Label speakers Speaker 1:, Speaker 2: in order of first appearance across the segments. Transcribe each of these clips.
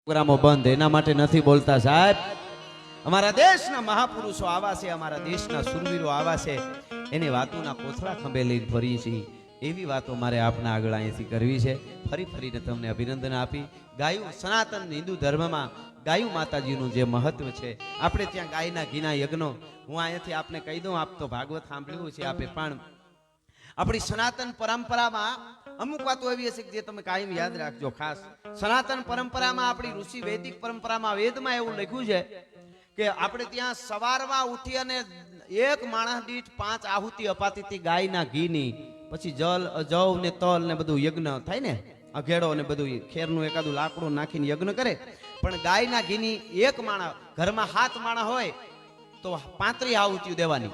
Speaker 1: પ્રોગ્રામો બંધ એના માટે નથી બોલતા સાહેબ. અમારા દેશના મહાપુરુષો આવા છે, અમારા દેશના સુરવીરો આવા છે, એની વાતોના કોથળા ખંભે લઈને ફરીએ છીએ. એવી વાતો મારે આપના આગળ અહીંથી કરવી છે. ફરી ફરીને તમને અભિનંદન આપી. ગાયું સનાતન હિન્દુ ધર્મમાં ગાયું માતાજીનું જે મહત્વ છે, આપણે ત્યાં ગાયના ઘીના યજ્ઞો, હું અહીંયાથી આપને કહી દઉં, આપ તો ભાગવત સાંભળ્યું છે આપે, પણ આપણી સનાતન પરંપરામાં અમુક વાતો એવી હશે કે જે તમે કાયમ યાદ રાખજો. ખાસ સનાતન પરંપરામાં, આપણી ઋષિ વૈદિક પરંપરામાં, વેદમાં એવું લખ્યું છે કે આપણે ત્યાં સવારમાં ઉઠી અને એક માણસ દીઠ 5 આહુતિ અપાતી હતી ગાયના ઘીની. પછી જલ જવ ને તલ ને બધું યજ્ઞ થાય ને, અઘેડો ને બધું ખેરનું એકાદું લાકડું નાખીને યજ્ઞ કરે. પણ ગાયના ઘીની એક માણસ, ઘરમાં 7 માણસ હોય તો 35 આહુતિઓ દેવાની.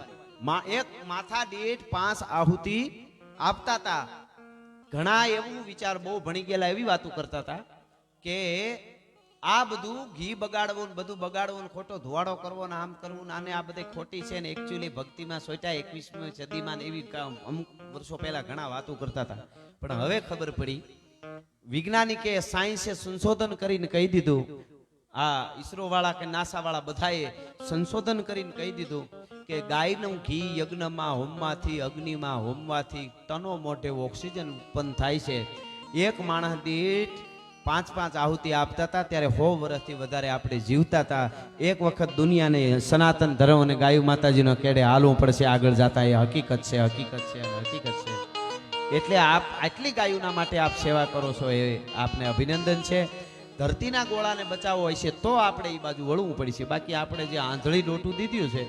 Speaker 1: એક માથા દીઠ 5 આહુતિ આપતા હતા. ઘણા એવું વિચાર, બહુ ભણી ગયેલા એવી વાતો કરતા હતા કે આ બધું ઘી બગાડવું, બધું બગાડવું, ખોટો ધુવાડો કરવો ને આમ કરવું, આને આ બધી ખોટી છે ને એકચ્યુઅલી ભક્તિમાં સોટા 21મી સદીમાં એવી અમુક વર્ષો પહેલા ઘણા વાતો કરતા હતા. પણ હવે ખબર પડી, વૈજ્ઞાનિકે સાયન્સે સંશોધન કરીને કહી દીધું, આ ઈસરો વાળા કે નાસા વાળા બધાએ સંશોધન કરીને કહી દીધું કે ગાયનું ઘી યજ્ઞમાં હોમવાથી, અગ્નિમાં હોમવાથી ટનો મોટે ઓક્સિજન ઉત્પન્ન થાય છે. એક માણસ દીઠ 5 આહુતિ આપતા હતા ત્યારે 100 વર્ષથી વધારે આપણે જીવતા હતા. એક વખત દુનિયાને સનાતન ધર્મ અને ગાયું માતાજીનો કેડે હાલવું પડશે આગળ જતા. એ હકીકત છે, હકીકત છે, હકીકત છે. એટલે આપ આટલી ગાયોના માટે આપ સેવા કરો છો, એ આપને અભિનંદન છે. ધરતીના ગોળાને બચાવવો હોય છે તો આપણે એ બાજુ વળવું પડશે. બાકી આપણે જે આંધળી ડોટું દીધું છે,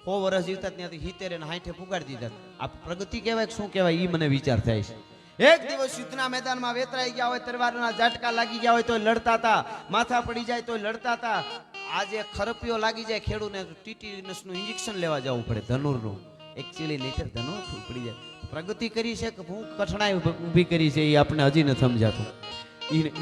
Speaker 1: 100 વર્ષ જીવતા ત્યાંથી 70 ને 60 પુગાડી દીધા. આ પ્રગતિ કહેવાય શું કહેવાય એ મને વિચાર થાય છે. એક દિવસ યુદ્ધના મેદાનમાં વેતરાઈ ગયા હોય, તલવારના ઝાટકા લાગી ગયા હોય તો લડતા હતા, માથા પડી જાય તો લડતા હતા. આજે ખરપીઓ લાગી જાય ખેડૂને ટીટીનસનું ઇન્જેક્શન લેવા જવું પડે, ધનુરનું. એકચ્યુઅલી નહીં ધનુર પડી જાય. પ્રગતિ કરી છે કે હું કઠણાઈ ઊભી કરી છે એ આપણે હજી નથી સમજાતું.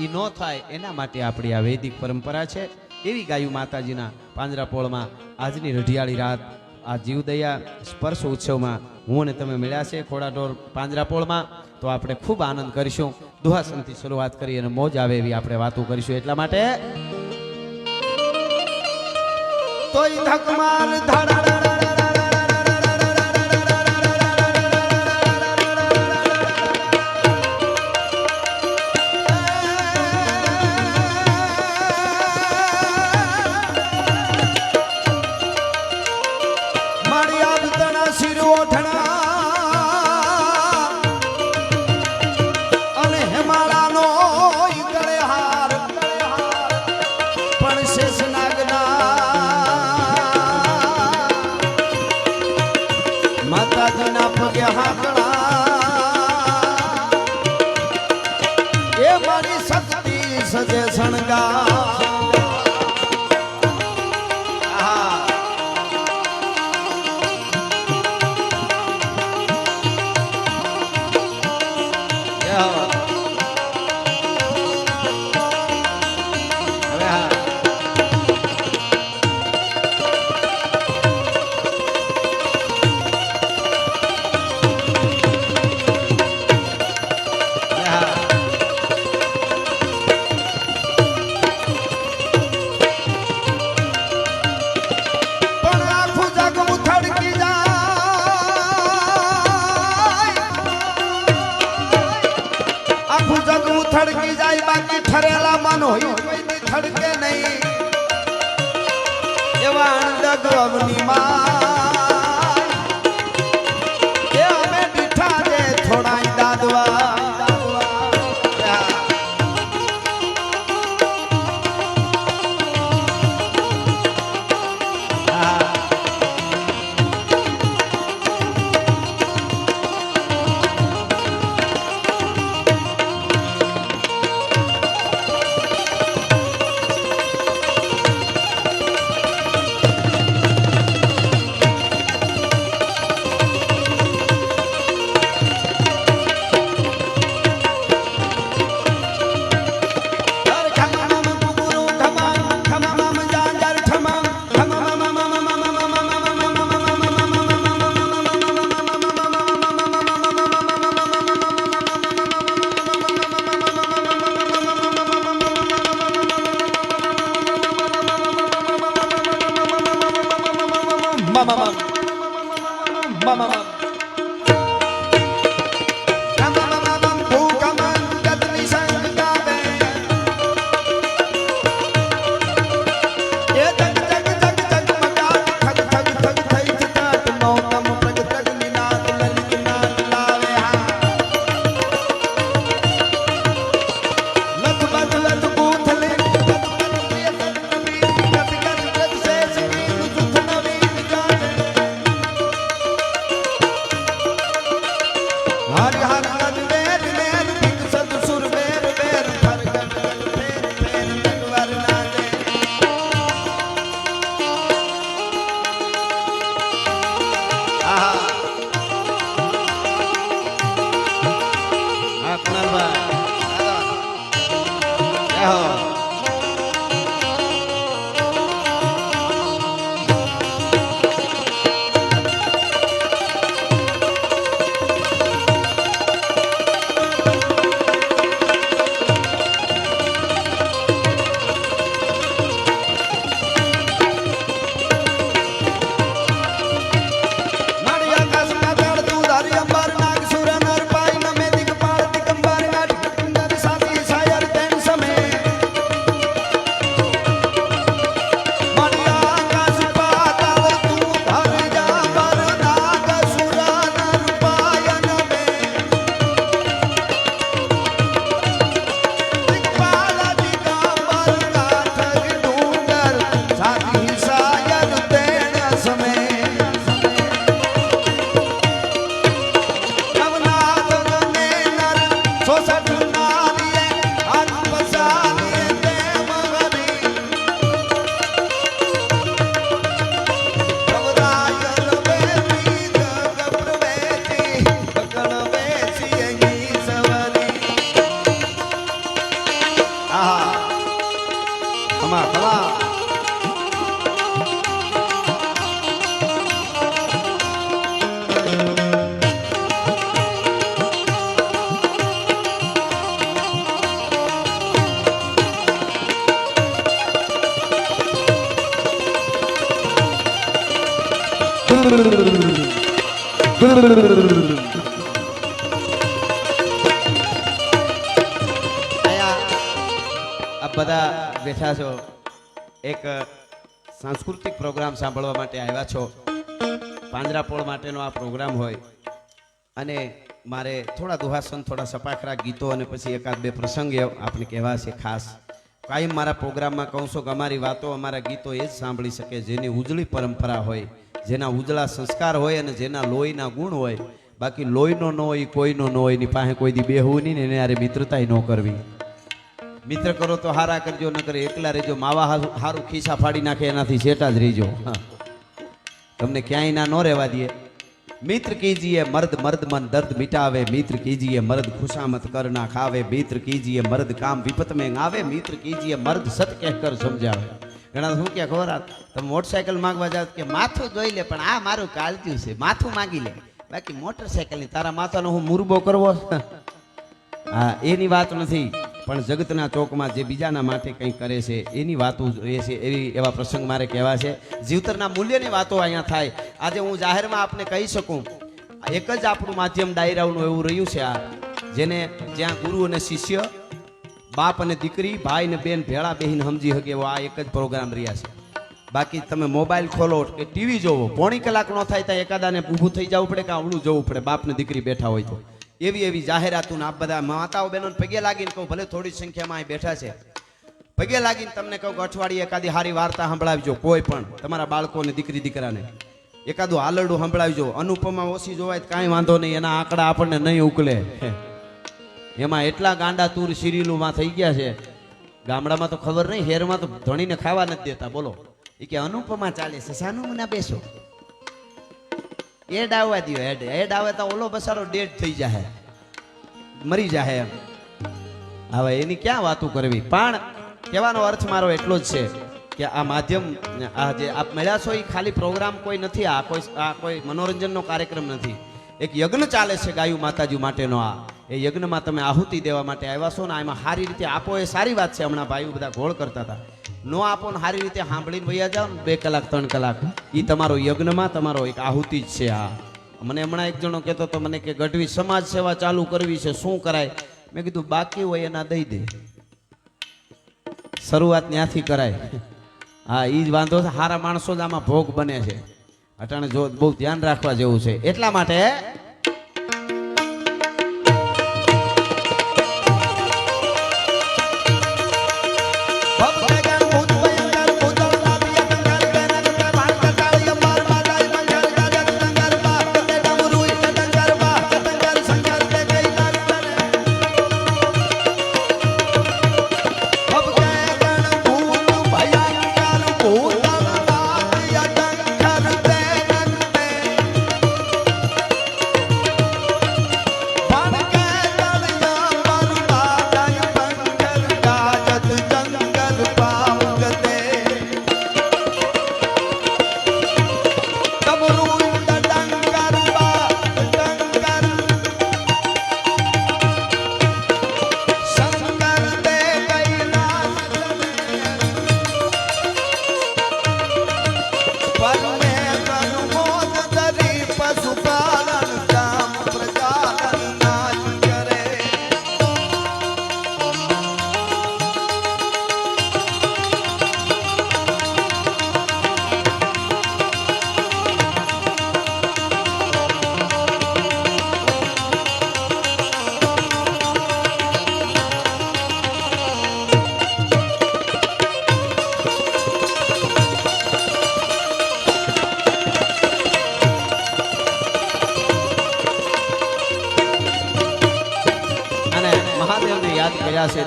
Speaker 1: એ ન થાય એના માટે આપણી આ વૈદિક પરંપરા છે. એવી ગાયું માતાજીના પાંજરાપોળમાં આજની રઢિયાળી રાત, આ જીવદયા સ્પર્શ ઉત્સવમાં હું અને તમે મળ્યા છે ખોડાઢોર પાંજરાપોળમાં. તો આપણે ખૂબ આનંદ કરીશું. દુહાસનથી શરૂઆત કરી અને મોજ આવે એવી આપણે વાતો કરીશું. એટલા માટે તોય ધકમાર ધડા માતાજીના પગે હાકડા, એ મારી શક્તિ સજે શણગા. થડકી જાય બાકી ઠરેલા મન હોય થડકે નહીં. એવા અંડગ અવનીમાં એ અમે દીઠા દે થોડા દાદવા. આપ બધા બેઠા છો, એક સાંસ્કૃતિક પ્રોગ્રામ સાંભળવા માટે આવ્યા છો. પાંજરાપોળ માટેનો આ પ્રોગ્રામ હોય અને મારે થોડા દુહાસન, થોડા સપાખરા ગીતો અને પછી એકાદ બે પ્રસંગ આપણે કહેવા છે ખાસ. કાયમ મારા પ્રોગ્રામમાં કહું છું કે અમારી વાતો, અમારા ગીતો એ જ સાંભળી શકે જેની ઉજળી પરંપરા હોય, જેના ઉજળા સંસ્કાર હોય અને જેના લોહીના ગુણ હોય. બાકી લોહીનો ન હોય, કોઈનો ન હોય, એની પાસે કોઈ દી બેહવું નહીં ને એને યારે મિત્રતાય ન કરવી. મિત્ર કરો તો હારા કરજો, ન કરે એકલા રહેજો. માવા હારું ખિસ્સા ફાડી નાખે એનાથી સેટા જ રહીજો. તમને ક્યાંય ના ન રહેવા દે. મિત્ર કીજીએ મર્દ મર્દ મન દર્દ મિટાવે, મિત્ર કીજીએ મર્દ ખુશામત કર ના ખાવે, મિત્ર કીજીએ મર્દ કામ વિપત में આવે, મિત્ર કીજીએ મર્દ સત કહેકર સમજાવે. ઘણા શું કે ખબર, તમે મોટરસાયકલ માંગવા જાવ કે માથું જોઈ લે, પણ આ મારું કાળજ્યું છે, માથું માંગી લે. બાકી મોટરસાયકલ ની તારા માથાનો હું મુરબો કરવો? હા, એની વાત નથી. પણ જગતના ચોકમાં જે બીજાના માટે કંઈ કરે છે એની વાતો એ છે. એવા પ્રસંગ મારે કહેવા છે. જીવતરના મૂલ્યની વાતો અહીંયા થાય. આજે હું જાહેરમાં આપને કહી શકું, એક જ આપણું માધ્યમ ડાયરાઓનું એવું રહ્યું છે આ, જેને જ્યાં ગુરુ અને શિષ્ય, બાપ અને દીકરી, ભાઈ ને બેન ભેળા બેહીને સમજી શકે એવો આ એક જ પ્રોગ્રામ રહ્યા છે. બાકી તમે મોબાઈલ ખોલો કે ટીવી જોવો, પોણી કલાક ન થાય ત્યાં એકાદાને ઊભું થઈ જવું પડે કે આવડું જવું પડે, બાપ ને દીકરી બેઠા હોય તો. એવી એવી જાહેરાતું આપ બધા માતાઓ બહેનો પગે લાગીને કહું, ભલે થોડી સંખ્યામાં અહીં બેઠા છે, પગે લાગીને તમને કહું કે અઠવાડિયે એકાદી સારી વાર્તા સંભળાવજો. કોઈ પણ તમારા બાળકોને, દીકરી દીકરાને એકાદું હાલરડું સંભળાવજો. અનુપમા ઓછી જોવાય કાંઈ વાંધો નહીં, એના આંકડા આપણને નહીં ઉકલે. એમાં એટલા ગાંડા તૂર સિરિયલોમાં થઈ ગયા છે. ગામડામાં તો ખબર નહીં, હેરમાં તો ધણીને ખાવા નથી દેતા. બોલો, એ કે અનુપમા ચાલે છે, સાનું ના બેસો, એડ આવવા દો. એડ આવે તો ઓલો બસારો ડેડ થઈ જાય, મરી જાય એમ. હવે એની ક્યાં વાતો કરવી? પણ કહેવાનો અર્થ મારો એટલો જ છે કે આ માધ્યમ, આ જે આપ મળ્યા છો એ ખાલી પ્રોગ્રામ કોઈ નથી, આ કોઈ મનોરંજનનો કાર્યક્રમ નથી. એક યજ્ઞ ચાલે છે ગાયું માતાજી માટેનો. આ એ યજ્ઞમાં તમે આહુતિ દેવા માટે આવ્યા છો ને, એમાં સારી રીતે આપો એ સારી વાત છે. હમણાં ભાઈઓ બધા ગોળ કરતા હતા, નો આપો ને સારી રીતે સાંભળીને વૈયા જાઓ ને 2 કલાક 3 કલાક, એ તમારો યજ્ઞમાં તમારો એક આહુતિ જ છે. આ મને હમણાં એક જણો કહેતો તો મને કે ગઢવી સમાજ સેવા ચાલુ કરવી છે, શું કરાય? મેં કીધું બાકી હોય એના દઈ દે, શરૂઆત ત્યાંથી કરાય. હા, એ જ વાંધો છે. સારા માણસો જ આમાં ભોગ બને છે. અટાણે જો બહુ ધ્યાન રાખવા જેવું છે. એટલા માટે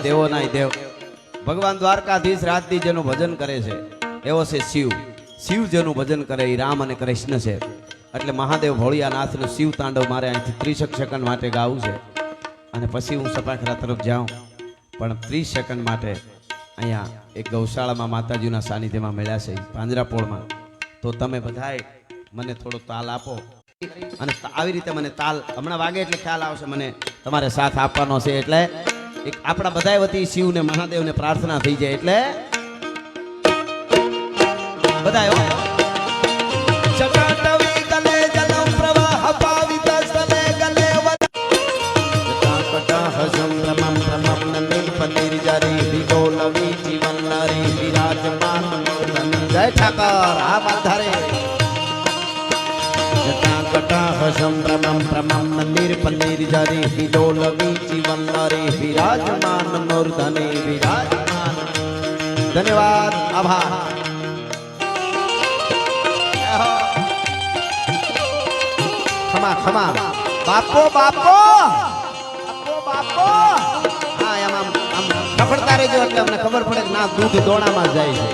Speaker 1: દેવોનાય દેવ. ભગવાન દ્વારકાધીશ રાત દી જેનું ભજન કરે છે એવો છે શિવ. શિવ જેનું ભજન કરે એ રામ અને કૃષ્ણ છે. એટલે મહાદેવ ભોળિયાનાથનું શિવ તાંડવ મારે અહીંથી 30 સેકન્ડ માટે ગાવું છે અને પછી હું સપાખરા તરફ જાઉં. પણ 30 સેકન્ડ માટે અહીંયા એક ગૌશાળામાં માતાજીના સાનિધ્યમાં મળ્યા છે પાંજરાપોળમાં. તો તમે બધાએ મને થોડો તાલ આપો અને આવી રીતે મને તાલ હમણાં વાગે એટલે ખ્યાલ આવશે મને તમારે સાથ આપવાનો છે. એટલે એક આપણા બધા વતી શિવને મહાદેવને પ્રાર્થના થઈ જાય એટલે બધા જય ઠાકર આ માધારે સંભ્રમમ પ્રમમ મંદિર પંદિર જરી વિડોલવી જીવનરી વિરાજમાન મૂર્ધને વિરાજમાન. ધન્યવાદ આભાર. ખમા ખમા બાપો બાપો બાપો. હા એમ આમ નફડતા રહેજો એટલે અમને ખબર પડે કે ના દૂધ દોણામાં જાય છે.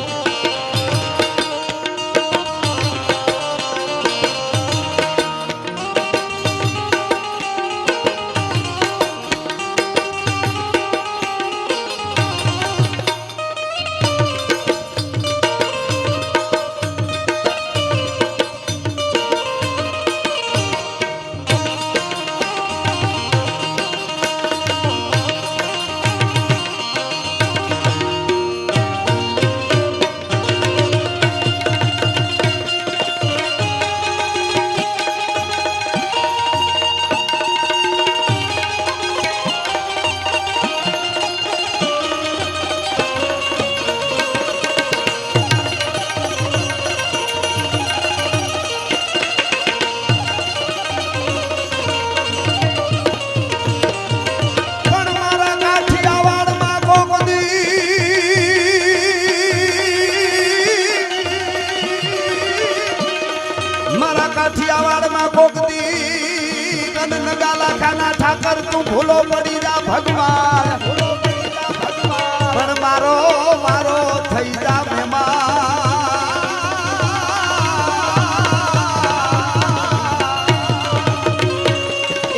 Speaker 1: ઠાકર તું ભૂલો પડી જા ભગવાન, પણ મારો મારો થઈ જા મહેમાન.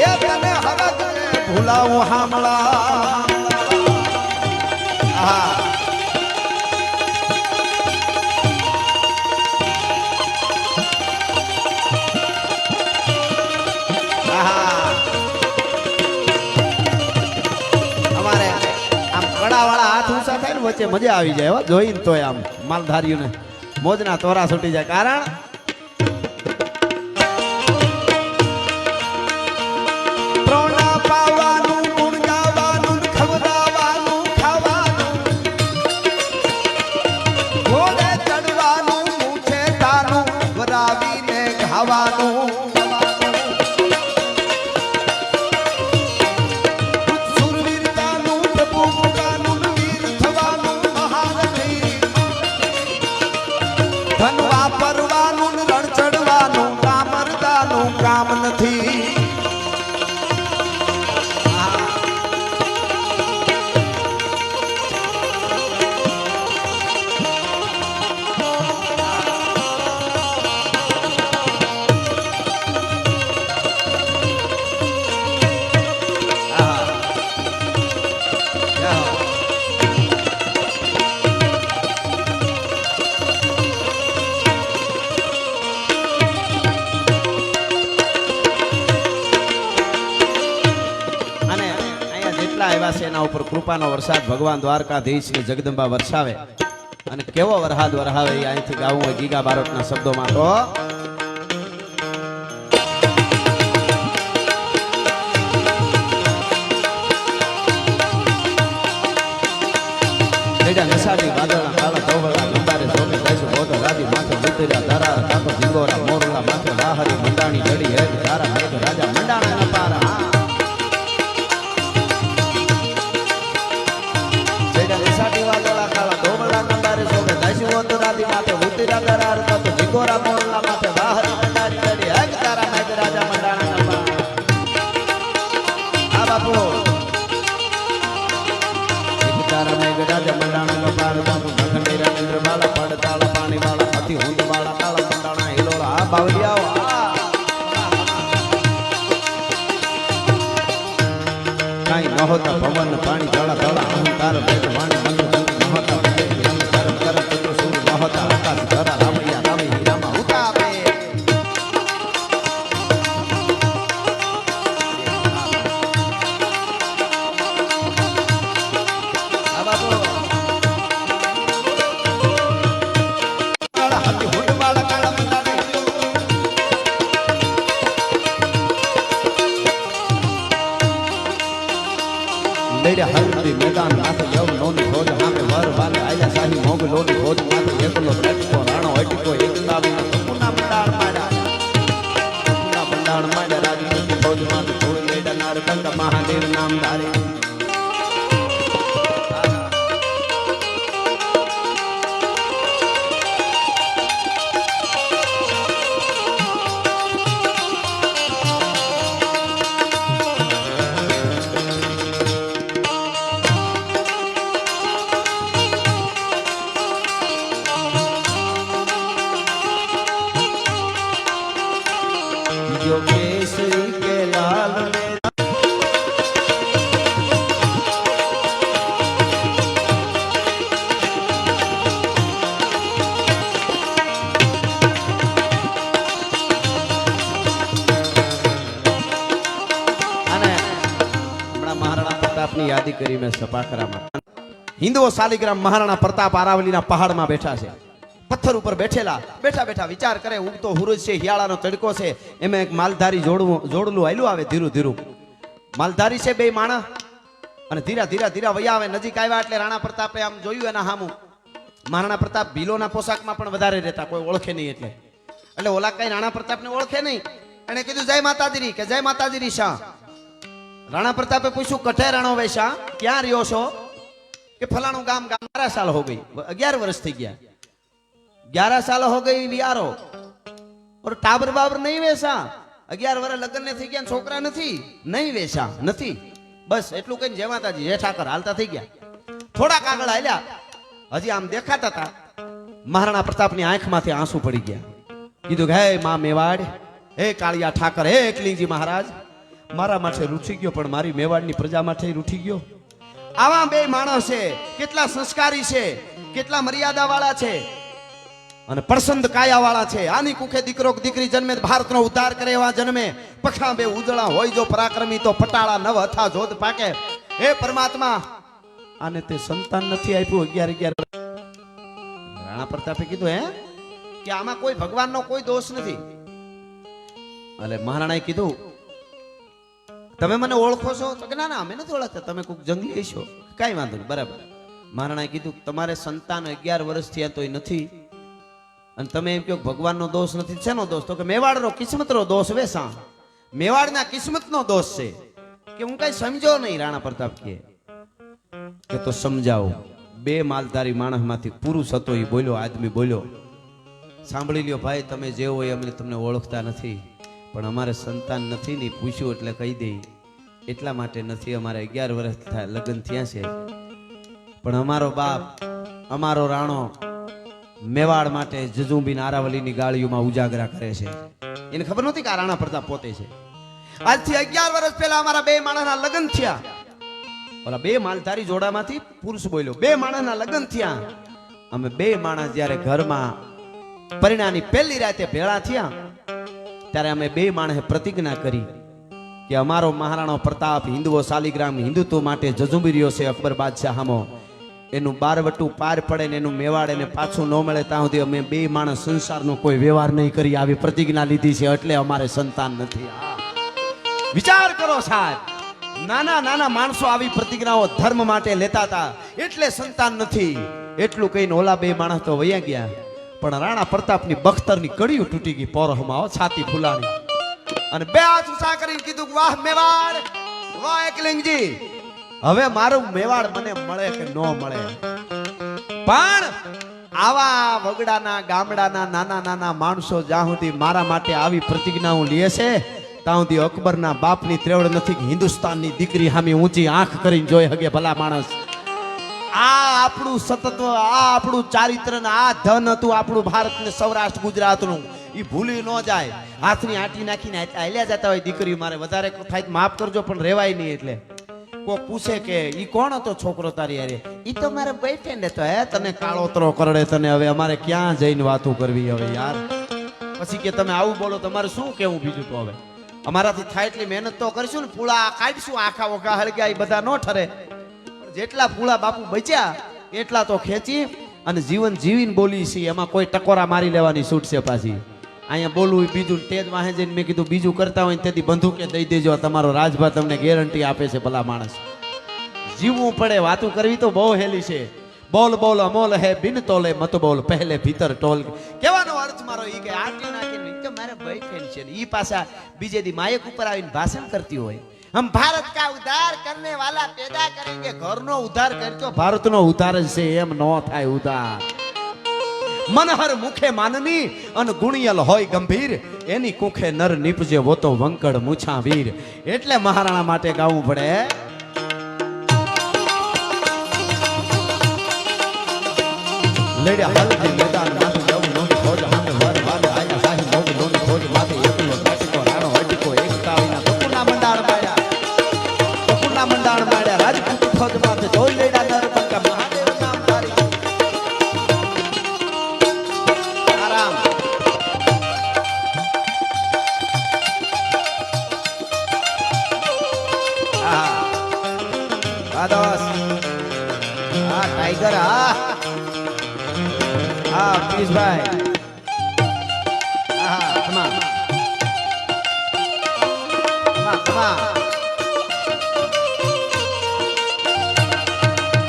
Speaker 1: એ તને હરજ ભૂલાવું હામળા. હા વચ્ચે મજા આવી જાય જોઈને તો આમ માલધારીઓને મોજના તોરા છૂટી જાય. કારણ પ્રોણા પાવાનું ગુણ ગાવાનું ખવડાવવાનું ખાવાનું ઘોડે ચડવાનું મૂછે તાનું વરાવીને ખાવાનું કામ નથી. એના ઉપર કૃપાનો વરસાદ ભગવાન દ્વારકાધીશ ને જગદંબા વરસાવે અને કેવો વરસાદ વરસાવે એ અહીંથી ગાવું હોય ગીગા બારોટના શબ્દોમાં તો નશાડી વાદળના કાળા ધોવળા લંબારે સોમે કૈસો બોધો રાજી માથે ઉતર્યા તારા કાતો જીગોરા મોરલા માથે વાહરી મંડાણી જડી હે તારા મેઘ રાજા મંડાણા ના પારા. होता पवन पानी जला जला अहंकार भेद वाणी मन महता कर्म कर्म चतुर सूर महता आकाश धरा रामैया रामे हीरामा उतापे आ बाबू काला हाथी हुंड वाला काला मंदाने लेडे हल्दी मैदान माथे यव नोनी खोज हामे वर वाले आया शाही मोग लोनी खोज माथे एकलो लटको राणो हटको एकतावी पुना मंडाण माडा राजनीति खोज माथे खोज लेडा नार कंद महादेव नाम धारे जो केसरी के लाल में महाराणा प्रताप ની યાદી કરી મેં સપાકરામાં હિન્દુઓ શાલિગ્રામ મહારાણા પ્રતાપ આરાવલીના પહાડમાં બેઠા છે પથ્થર ઉપર બેઠેલા બેઠા બેઠા વિચાર કરે ઉગતો હુરુજ છે હિયાળાનો તડકો છે એમાં એક માલધારી જોડલું આયલું આવે ધીરું ધીરું માલધારી છે બે માણસ અને ધીરા ધીરા ધીરા વયા આવે નજીક આવ્યા એટલે રાણા પ્રતાપે આમ જોયું એના હામું મહારાણા પ્રતાપ ભીલોના પોશાકમાં પણ વધારે રહેતા કોઈ ઓળખે નહીં એટલે ઓલા કઈ રાણા પ્રતાપને ઓળખે નહીં એને કીધું જય માતાજી કે જય માતાજી શાહ રાણા પ્રતાપે પૂછ્યું કઠે રાણો વૈશા ક્યાં રહ્યો છો કે ફલાણું ગામ 12 સાલ હો ગઈ 11 વર્ષ થઈ ગયા 11 साल हो गई वियारो और टाबर बाबर नहीं वैसा 11 वर्ष लग्न ने थी गया छोकरा नहीं नहीं वैसा नहीं बस एटलू कहीं जय माताजी जय ठाकर हालता थी गया थोड़ा कागड़ आल्या हजी आम देखाता था महाराणा प्रताप ની આંખમાંથી આંસુ પડી ગયા કીધું હે માં મેવાડ હે કાળિયા ઠાકર હે એકલિંગજી મહારાજ મારા માટે રૂઠી ગયો પણ મારી મેવાડની પ્રજા માટે રૂઠી ગયો આવા બે માણસ છે કેટલા સંસ્કારી છે કેટલા મર્યાદા વાળા છે અને પ્રસન્ન કાયા વાળા છે આની કુખે દીકરો દીકરી જન્મે ભારતનો ઉદ્ધાર કરે એવા જન્મે પખા બે ઉજળા હોય જો પરાક્રમી તો પટાળા નવ હતા જોધ પાકે હે પરમાત્મા આને તે સંતાન નથી આપ્યું 11 રાણા પ્રતાપે કીધું હે કે આમાં કોઈ ભગવાનનો કોઈ દોષ નથી એટલે મહારાણાએ કીધું તમે મને ઓળખો છો તો કે ના ના અમે નથી ઓળખતા તમે કોઈક જંગલી છો કાઈ વાંધો નહીં બરાબર મહારાણાએ કીધું તમારે સંતાન 11 વર્ષ થયા તોય નથી અને તમે એમ કહો ભગવાનનો દોષ નથી શેનો દોષ તો કે મેવાડનો કિસ્મતનો દોષ વેસા મેવાડના કિસ્મતનો દોષ છે કે હું કઈ સમજો નહીં રાણા પ્રતાપ કે તો સમજાવો બે માલધારી માણસમાંથી પુરુષ હતો એ બોલ્યો આદમી બોલ્યો સાંભળી લ્યો ભાઈ તમે જે હોય અમે તમને ઓળખતા નથી પણ અમારે સંતાન નથી ને પૂછ્યું એટલે કહી દઈ એટલા માટે નથી અમારે 11 વર્ષ લગ્ન થયા છે પણ અમારો બાપ અમારો રાણો મેવાડ માટે જજુંબીન આરાવલીની ગાળીઓમાં ઉજાગરા કરે છે એને ખબર નહોતી કે આ રાણા પ્રતાપ પોતે છે આજથી 11 વર્ષ પહેલા અમારા બે માણસના લગ્ન થયા ઓલા બે માલધારી જોડામાંથી પુરુષ બોલ્યો બે માણસના લગ્ન થયા અમે બે માણસ જ્યારે ઘરમાં પરિણાની પહેલી રાતે ભેળા થયા ત્યારે અમે બે માણસે પ્રતિજ્ઞા કરી કે અમારો મહારાણો પ્રતાપ હિન્દુઓ શાલિગ્રામ હિન્દુત્વ માટે જજુંબી રહ્યો છે અકબર બાદશાહ હામો એનું બારવટું પાર પડે ને એનું મેવાડ એને પાછું ન મળે ત્યાં સુધી અમે બે માણસ સંસારનો કોઈ વ્યવહાર નહીં કરી આવી પ્રતિજ્ઞા લીધી છે એટલે અમારે સંતાન નથી વિચાર કરો સાહેબ નાના નાના માણસો આવી પ્રતિજ્ઞાઓ ધર્મ માટે લેતા હતા એટલે સંતાન નથી એટલું કહીને ઓલા બે માણસ તો વયા ગયા પણ રાણા પ્રતાપની બખ્તરની કડીઓ તૂટી ગઈ પોરહમાં છાતી ફૂલાણી અને બે હાથ ઊંચા કરીને કીધું વાહ મેવાડ વાહ એકલિંગજી હવે મારું મેવાડ મને મળે કે ન મળે પણ આવા વગડાના ગામડાના નાના નાના માણસો જ્યાં સુધી મારા માટે આવી પ્રતિજ્ઞાઓ લે છે ત્યાં સુધી અકબરના બાપની ત્રેવડ નથી કે હિન્દુસ્તાનની દીકરી સામે ઊંચી આંખ કરીને જોઈ હગે ભલા માણસ આ આપણું સતત્વ, આ આપણું ચારિત્ર ને આ ધન હતું આપણું ભારત ને સૌરાષ્ટ્ર ગુજરાતનું, ઈ ભૂલી ન જાય. હાથની આંટી નાખીને હાલ્યા જતા હોય દીકરી, મારે વધારે થાય તો માફ કરજો પણ રેવાય નહીં. એટલે કોક પૂછે કે ઈ કોણ હતો છોકરો તારી યારે, ઈ તો મારો બોયફ્રેન્ડ હતો. હે તને કાળોતરો કરડે તને, હવે અમારે ક્યાં જઈને વાતો કરવી હવે યાર. પછી કે તમે આવું બોલો, તમારે શું કેવું બીજું? તો હવે અમારાથી થાય એટલી મહેનત તો કરીશું ને, પૂળા કાઢીશું, આખા ઓખા હળગ્યા એ બધા ન ઠરે. જેટલા પૂળા બાપુ બચ્યા એટલા તો ખેંચી અને જીવન જીવીને બોલી છે. એમાં કોઈ ટકોરા મારી લેવાની છૂટ છે પાછી. અહીંયા બોલવું બીજું, તેજ વાહે જઈને મેં કીધું બીજું કરતા હોય તેથી બંદૂકે દઈ દેજો, તમારો રાજભા તમને ગેરંટી આપે છે. ભલા માણસ જીવવું પડે, વાતું કરવી તો બહુ હેલી છે. બોલ બોલ અમોલ હે બિન તોલે મત બોલ પહેલે ભીતર ટોલ. કહેવાનો અર્થ મારો ઈ કે આટલી નાખીને તો મારા બોયફ્રેન્ડ છે ઈ પાછા બીજે દી માયક ઉપર આવીને ભાષણ કરતી હોય, हम भारत का उद्धार करने वाला पैदा करेंगे. घरनो उद्धार करतो भारतनो उद्धार જ છે, એમ નો થાય ઉદ્ધાર. મનહર મુખે માનની અન ગુણિયલ હોય ગંભીર, એની કુખે નર નીપજે વો તો વંકડ મૂછા વીર. એટલે મહારાણા માટે ગાવું પડે. લેડ્યા હલ્દી મેદાન માંથી જવું નોની ખોજ હામે વર વાલે આયા સાહી મોગ નોની ખોજ માથે એકલો કાટકો રાણો હટકો એકતા વિના બકુના મંડાણ માડ્યા, બકુના મંડાણ માડ્યા રાજપૂત ખોજ માથે જોઈ લેડા નર બંકા મહાદેવ નામ તારી આરામ. આ દોસ આ ટાઈગર પ્લીઝ ભાઈ come on. Come on.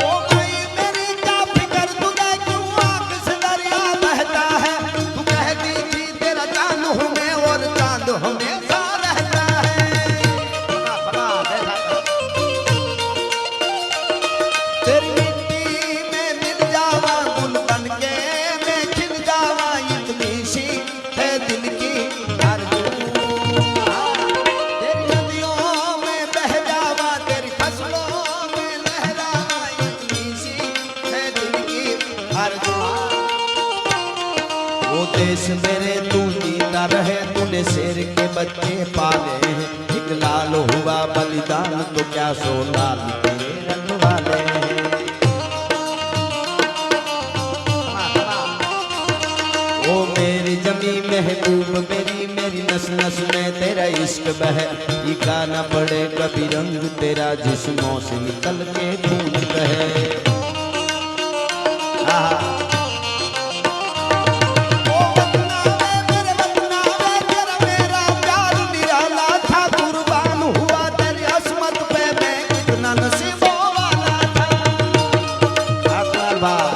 Speaker 1: ओ भाई मेरी क्या फिक्र तुझे क्यों आंख से दरिया बहता है, तू कहती थी तेरा चांद हूँ मैं और चांद हमेशा रहता है. तेरी मिट्टी में मिल जावा गुल बन के मैं खिल जावा, इतनी सी है दिल की आरज़ू. तेरी नदियों में बह जावा, तेरी फसलों में लहरावा, इतनी सी है दिल की आरज़ू. वो देश मेरे तू जीता रहे, तूने शेर के बच्चे पाले हैं. एक लाल हुआ बलिदान तो क्या सो लाल तेरे रखवाले हैं. ओ मेरी जमी महबूब मेरी, मेरी नस नस में तेरा इश्क बहे. ये गाना पड़े कभी रंग तेरा जिस्मों से निकल के खून बहे. ओ वतना वे मेरे वतना वे, तेरा मेरा प्यार निराला था. कुर्बान हुआ तेरी अस्मत पे मैं, कितना नसीबों वाला था. अकबर भाई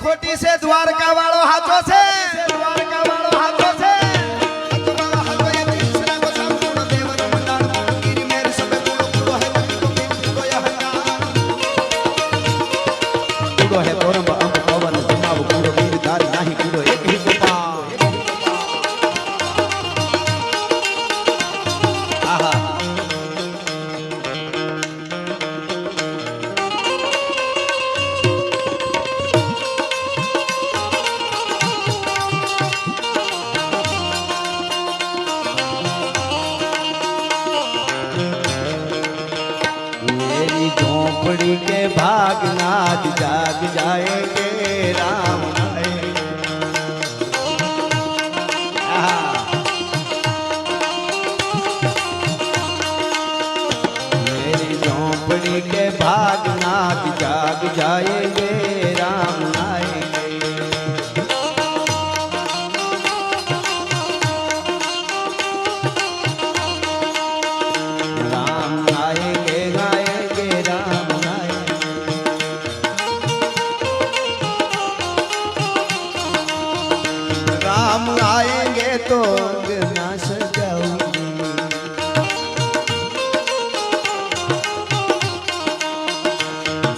Speaker 1: ખોટી છે, દ્વારકા વાળો હાચો છે, દ્વારકા વાળો હાચો છે. है राम आएंगे तो अंगना सजाऊंगी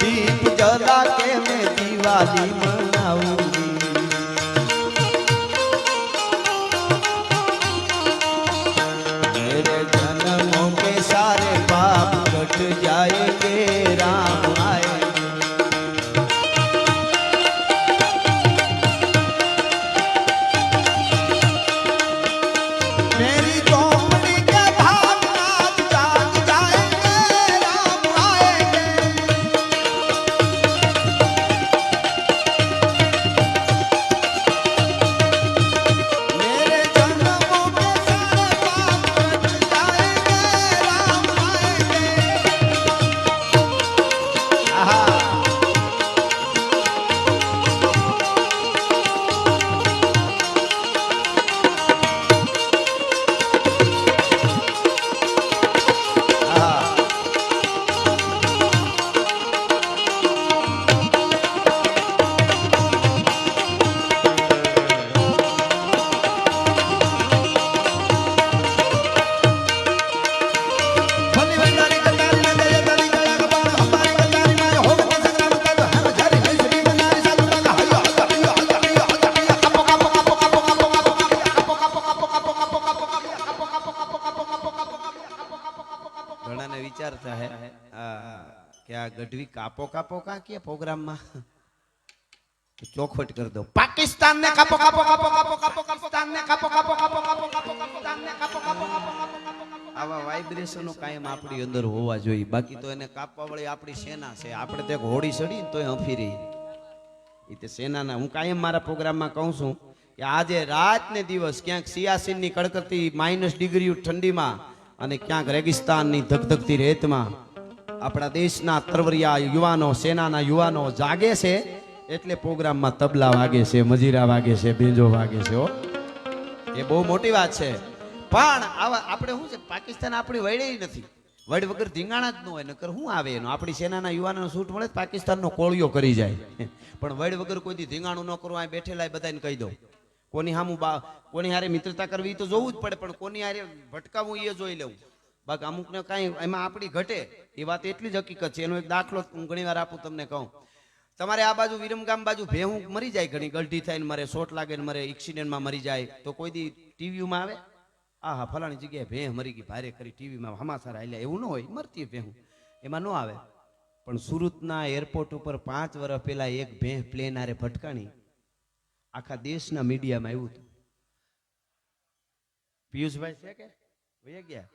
Speaker 1: दीप जला के मैं दिवाली मनाऊंगी मेरे जन्मों के सारे पाप कट जाएंगे राम आएंगे मेरी झोपड़ी के भाग आज जाग जाएंगे राम आएंगे मेरे जन्मों के सारे पाप कट जाएंगे राम आएंगे आहा ઘણાને વિચારતા હે કે આ ગઢવી કાપો કાપો કા કે પ્રોગ્રામમાં ચોખવટ કરી દો પાકિસ્તાન ને કાપો કાપો કાપો કાપો કાપો પાકિસ્તાન ને કાપો કાપો કાપો કાપો કાપો પાકિસ્તાન ને કાપો કાપો કાપો આવા વાઇબ્રેશનો કાયમ આપણી અંદર હોવા જોઈએ બાકી તો એને કાપવા વાળી આપણી સેના છે આપણે તો એક હોડી સડી તોય હંફી રહી એ તે સેનાના હું કાયમ મારા પ્રોગ્રામમાં કહું છું કે આજે રાત ને દિવસ ક્યાંક સિયાસીનની કડકડતી -ડિગ્રી ઠંડીમાં અને ક્યાંક રેગિસ્તાનની ધગધગતી રેતમાં આપણા દેશના તરવરિયા યુવાનો સેનાના યુવાનો જાગે છે એટલે પ્રોગ્રામમાં તબલા વાગે છે મજીરા વાગે છે બેંજો વાગે છે એ બહુ મોટી વાત છે પણ આવા આપણે શું છે પાકિસ્તાન આપણી વડે નથી વડ વગર ધીંગાણા જ ન હોય નકર શું આવે એનો આપણી સેનાના યુવાનોનો સૂટ મળે પાકિસ્તાનનો કોળિયો કરી જાય પણ વડ વગર કોઈ ધીંગાણું ન કરવું આ બેઠેલા બધાને કહી દઉં કોની હામું કોની હારે મિત્રતા કરવી તો જોવું જ પડે પણ કોની હારે ભટકાવવું એ જોઈ લેવું બાકી અમુકને કાંઈ એમાં આપણી ઘટે એ વાત એટલી જ હકીકત છે એનો એક દાખલો હું ઘણી વાર આપું તમને કહું તમારે આ બાજુ વિરમગામ બાજુ ભેહું મરી જાય ઘણી ગલઢી થઈને મરે શોટ લાગે ને મરે એક્સિડન્ટમાં મરી જાય તો કોઈ દી ટીવીમાં આવે હા ફલાણી જગ્યાએ ભેહ મરી ગઈ ભારે કરી ટીવીમાં હમાસાર હાલ્યા એવું ન હોય મરતી ભેહું એમાં ન આવે પણ સુરતના એરપોર્ટ ઉપર 5 વર્ષ પહેલા એક ભેહ પ્લેન હારે ભટકાણી આખા દેશના મીડિયામાં આવ્યું હતું પિયુષભાઈ છે કે વયા ગયા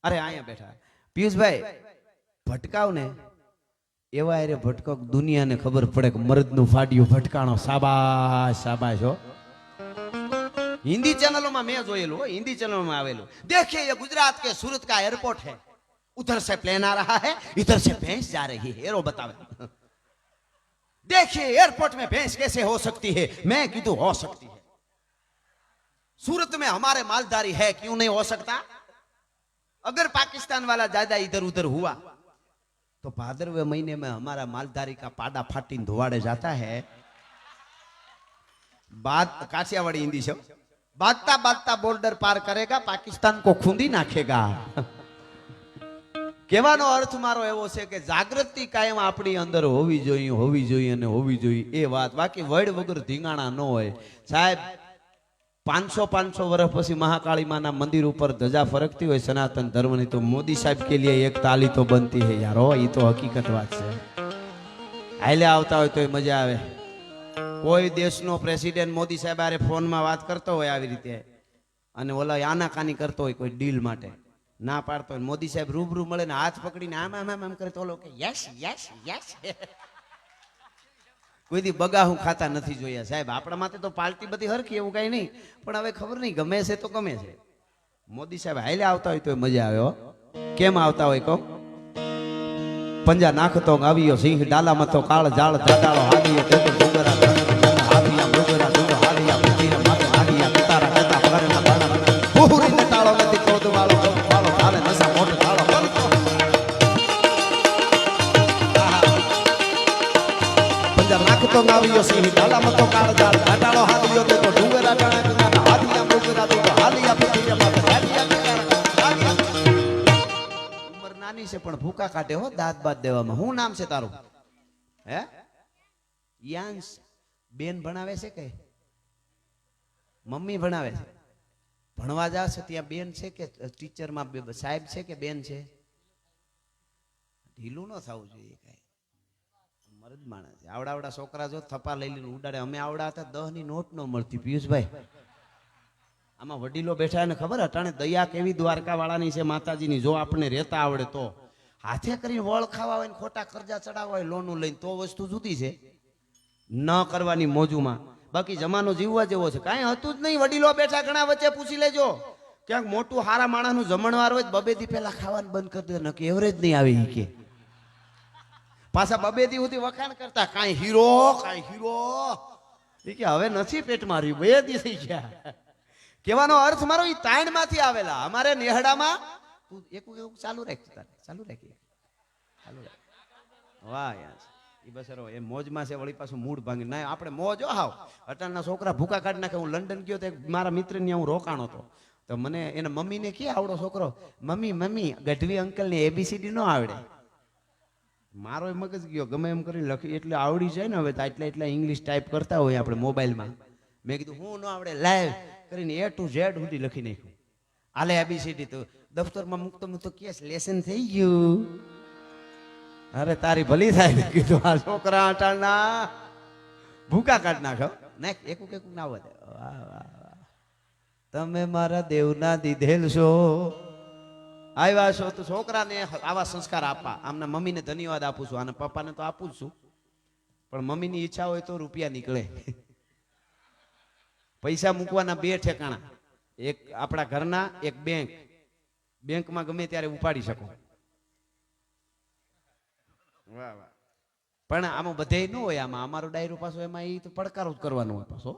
Speaker 1: અરે અહીંયા બેઠા પિયુષભાઈ ભટકાવ ને એવા અરે ભટકો દુનિયાને ખબર પડે કે મર્દનું ફાડ્યું ભટકાણો શાબાશ શાબાશ હો हिंदी चैनलों में मैं जोયેલું हिंदी चैनलों में आवेलू देखिए ये गुजरात के सूरत का एयरपोर्ट है उधर से प्लेन आ रहा है इधर से भैंस जा रही है रो बतावे देखिए एयरपोर्ट में भैंस कैसे हो सकती है मैं कीधु हो सकती है सूरत में हमारे मालधारी है क्यों नहीं हो सकता अगर पाकिस्तान वाला ज्यादा इधर उधर हुआ तो भादरवे महीने में हमारा मालधारी का पाड़ा फाटी धुआड़े जाता है बात काठियावाड़ी हिंदी से बागता बागता बॉर्डर पार करेगा पाकिस्तान को खूंदी नाखेगा કહેવાનો અર્થ મારો એવો છે કે જાગૃતિ કાયમ આપણી અંદર હોવી જોઈએ અને હોવી જોઈએ એ વાત બાકી વડ વગર ધીંગાણા ન હોય સાહેબ 500 વર્ષ પછી મહાકાળી માના મંદિર ઉપર ધજા ફરકતી હોય સનાતન ધર્મની તો મોદી સાહેબ કે लिए एक ताली तो बनती है यार हो ये तो हकीकत વાત છે હાલે આવતા હોય તો મજા આવે કોઈ દેશનો પ્રેસિડેન્ટ મોદી સાહેબ આરે ફોનમાં વાત કરતો હોય આવી રીતે અને ઓલા આનાકાની કરતો હોય કોઈ ડીલ માટે ના પાડતો હોય મોદી સાહેબ રૂબરૂ મળે ને હાથ પકડીને આમ આમ આમ કરે તો ઓલો કે યસ યસ યસ કોઈ દી બગાહું ખાતા નથી જોયા સાહેબ આપણા માટે તો પાર્ટી બધી હરખી એવું કઈ નહીં પણ હવે ખબર નહીં ગમે છે તો ગમે છે મોદી સાહેબ હાલે આવતા હોય તો મજા આવે હો કેમ આવતા હોય કહો पंजा नाखतो आवियो सिंह डाला मतो काल जाल जाडालो हादियो तेतो डुंगरा हादिया डुंगरा डुंगर हादिया पीर माते हादिया पितारा कता परना बाणा पूरी नटालो मती कोद वालो वालो हाले नसा मोट तालो पंजा नाखतो आवियो सिंह डाला मतो काल जाल जाडालो हादियो तेतो डुंगरा ભૂકા કાઢે હો દાંત બાદ દેવામાં. શું નામ છે તારું? હે યાંસ. બેન ભણાવે છે કે મમ્મી ભણાવે છે? ભણવા જા છે ત્યાં બેન છે કે ટીચરમાં સાહેબ છે કે બેન છે? ઢીલું ન થવું જોઈએ કઈ. મરદ માણસ આવડા છોકરા જો થપ્પા લઈ લઈને ઉડાડે. અમે આવડા હતા 10 ની નોટ ન મળતી પિયુષભાઈ. આમાં વડીલો બેઠા ને ખબર અટાણે દયા કેવી દ્વારકા વાળાની છે માતાજીની. જો આપણે રહેતા આવડે તો હાથે કરીને વળ ખાવા હોય ને ખોટા કરજા ચડાવવા હોય લોનું લઈને તો વસ્તુ જુદી છે, ન કરવાની મોજુમાં. બાકી જમાનો જીવવા જેવો છે. કાંઈ હતું જ નહીં. વડીલો બેઠા ઘણા વચ્ચે પૂછી લેજો ક્યાંક મોટું હારા માણસનું જમણવાર હોય બબે દી પેલા ખાવાનું બંધ કરી દે નક્કી એવરેજ નહીં આવે ઈ કે. પાછા બબે દી સુધી વખાણ કરતા કાંઈ હીરો કાંઈ હીરો. ઈ કે હવે નથી પેટમાં રહ્યું 2 દી થઈ ગયા. કહેવાનો અર્થ મારો ઈ તાણમાંથી આવેલા. અમારે નેહડામાં તું એક ચાલુ રાખ, ચાલુ રાખી ચાલુ રાખ. વાહ યાર ઈ બસરો એ મોજમાં છે વળી પાછું મૂડ ભાંગી. ના આપણે મોજ હાવ. અટાણના છોકરા ભૂકા કાઢી નાખે. હું લંડન ગયો તો મારા મિત્રની હું રોકાણો હતો તો મને એના મમ્મીને કે આવડો છોકરો મમ્મી ગઢવી અંકલને ABCD નો આવડે. મારો મગજ ગયો ગમે એમ કરીને લખી એટલે આવડી જાય ને હવે તો એટલે ઇંગ્લિશ ટાઈપ કરતા હોય આપણે મોબાઈલમાં. મેં કીધું હું ન આવડે લાઈવ કરીને A to Z સુધી લખી નાખ્યું. આલે ABCD તો દફતરમાં મૂકતો મૂકતો કેસ લેસન થઈ ગયું. અરે તારી ભલી થાય. કીધું આ છોકરા અટાણના ભૂકા કાઢ નાખો ને એકું ના વધે. તમે મારા દેવના દીધેલ છો. આવ્યા છો તો છોકરાને આવા સંસ્કાર આપવા. આમના મમ્મીને ધન્યવાદ આપું છું અને પપ્પાને તો આપું જ છું, પણ મમ્મીની ઈચ્છા હોય તો રૂપિયા નીકળે. પૈસા મૂકવાના 2 ઠેકાણા, એક આપણા ઘરના, એક બેંક. બેંકમાં ગમે ત્યારે ઉપાડી શકો. વાહ વાહ. પણ આમાં બધે ન હોય. આમાં અમારો ડાયરો પાછો એમાં એ તો પડકારો જ કરવાનો હોય પાછો.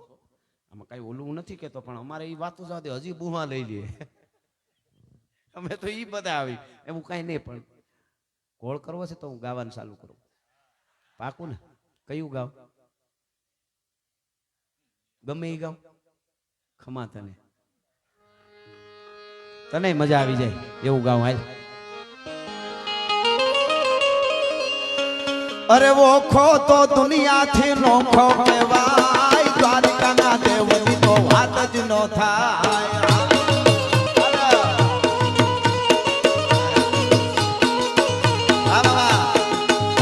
Speaker 1: આમાં કઈ ઓલું નથી કેતો, પણ અમારે એ વાતો જવા દે. હજી બુહા લઈ લઈએ અમે તો ઈ બધા આવી એવું કઈ નહીં. પણ કોળ કરવો છે તો હું ગાવાનું ચાલુ કરું. પાકું ને? કયું ગાવ? ગમે એ ગાવ. ખમા તને મજા આવી જાય એવું ગાવ. હાલ. અરે ઓખો તો દુનિયાથી નોખો કહેવાય. દ્વારકાના દેવની તો વાત જ ન થાય.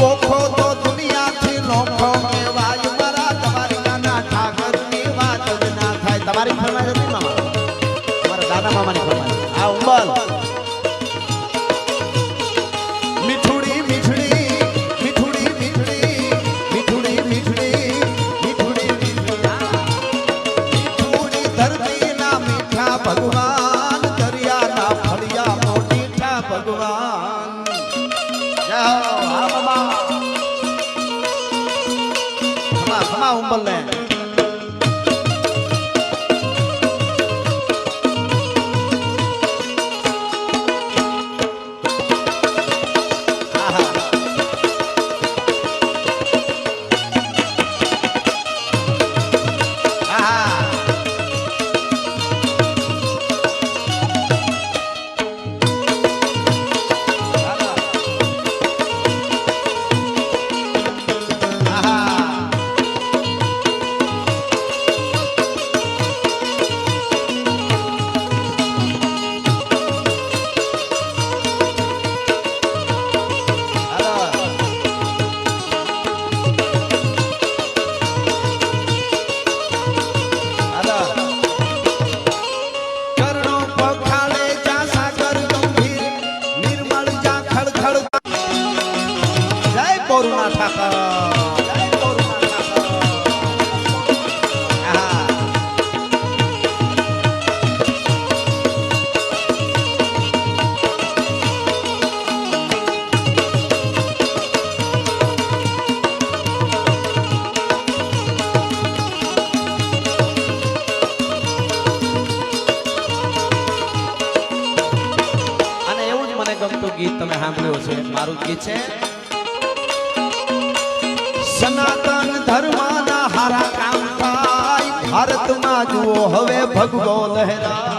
Speaker 1: ઓખો તો દુનિયાથી નોખો કહેવાય. મારા દ્વારકાના ઠાકરની વાત જ ના થાય. તમારી ફરમાઈશ હતી મામા? તમારા દાદા મામાની ફરમાઈશ. આ ઉંબલ મીઠુડી મીઠડી ભગવાન દરિયાના ફળિયા મોટીઠા ભગવાન. ખમા ઉંબલ ને ગીત તમે સાંભળ્યું છે. મારું ગીત છે સનાતન ધર્મના હારા કામ થાય. ભારતમાં જુઓ હવે ભગવો લહેરા.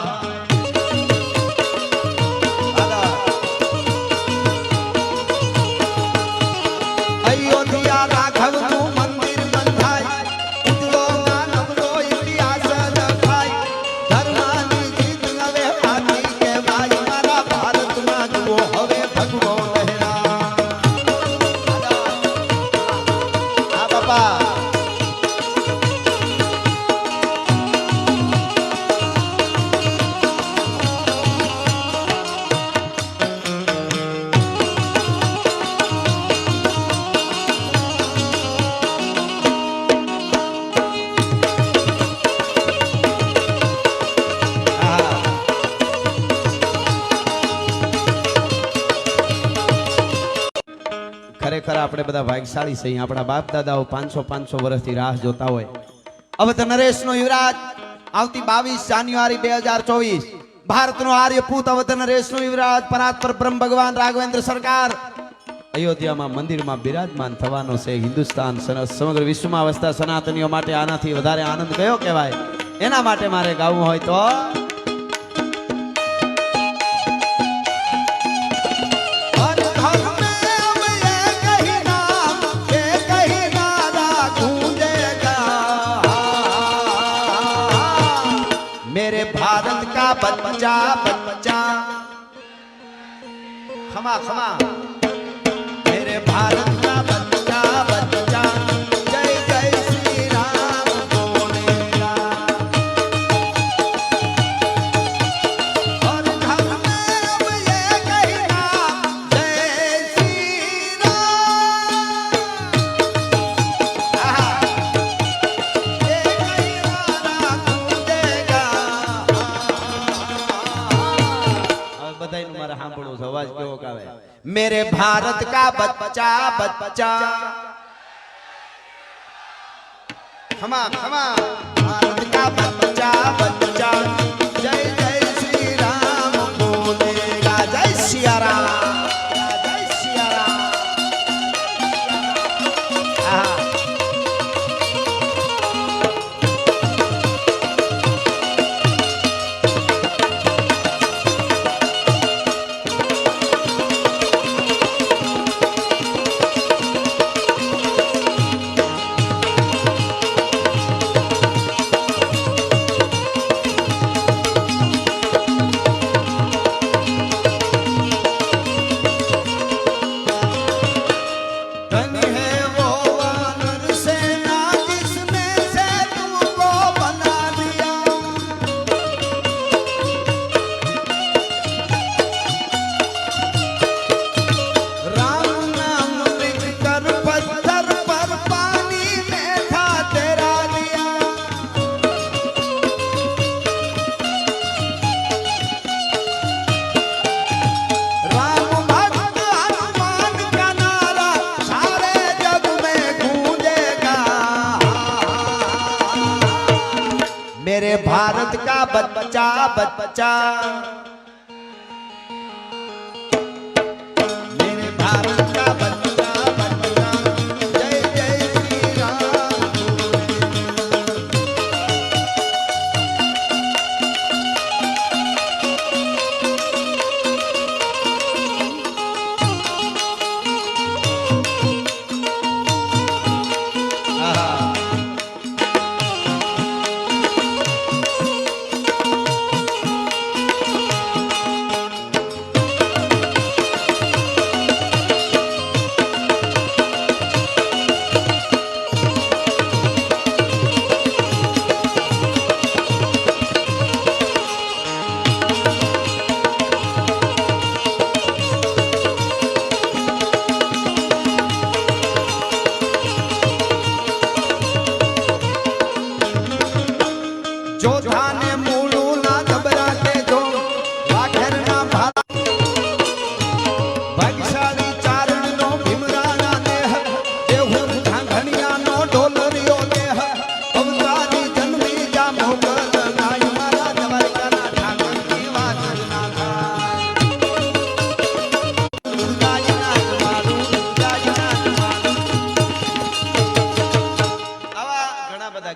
Speaker 1: આપણે બધા ભાગ્યશાળી છીએ. આપણા બાપ દાદાઓ 500 વર્ષથી રાહ જોતા હોય. અવધ નરેશનો યુવરાજ આવતી 22 જાન્યુઆરી 2024 ભારતનો આર્યપૂત અવધ નરેશનો યુવરાજ પરાત્પર બ્રહ્મ ભગવાન રાઘવેન્દ્ર સરકાર અયોધ્યામાં મંદિરમાં બિરાજમાન થવાનો છે. હિન્દુસ્તાન સમગ્ર વિશ્વમાં વસતા સનાતનીઓ માટે આનાથી વધારે આનંદ કયો કહેવાય? એના માટે મારે ગાવું હોય તો मेरे भारत का बच्चा बच्चा खमा खमा मेरे भारत का बच्चा बच्चा जय जय श्री राम बोलेगा और घर में अब ये कहना जय श्री अवाज केवो कावे मेरे भारत का बच्चा बच्चा खमा खमा भारत का बच्चा बच्चा जय जय श्री राम बोलेगा जय सिया राम जय सिया राम मेरे भारत का बच्चा बच्चा मेरे भारत का बच्चा बच्चा जय जय श्री राम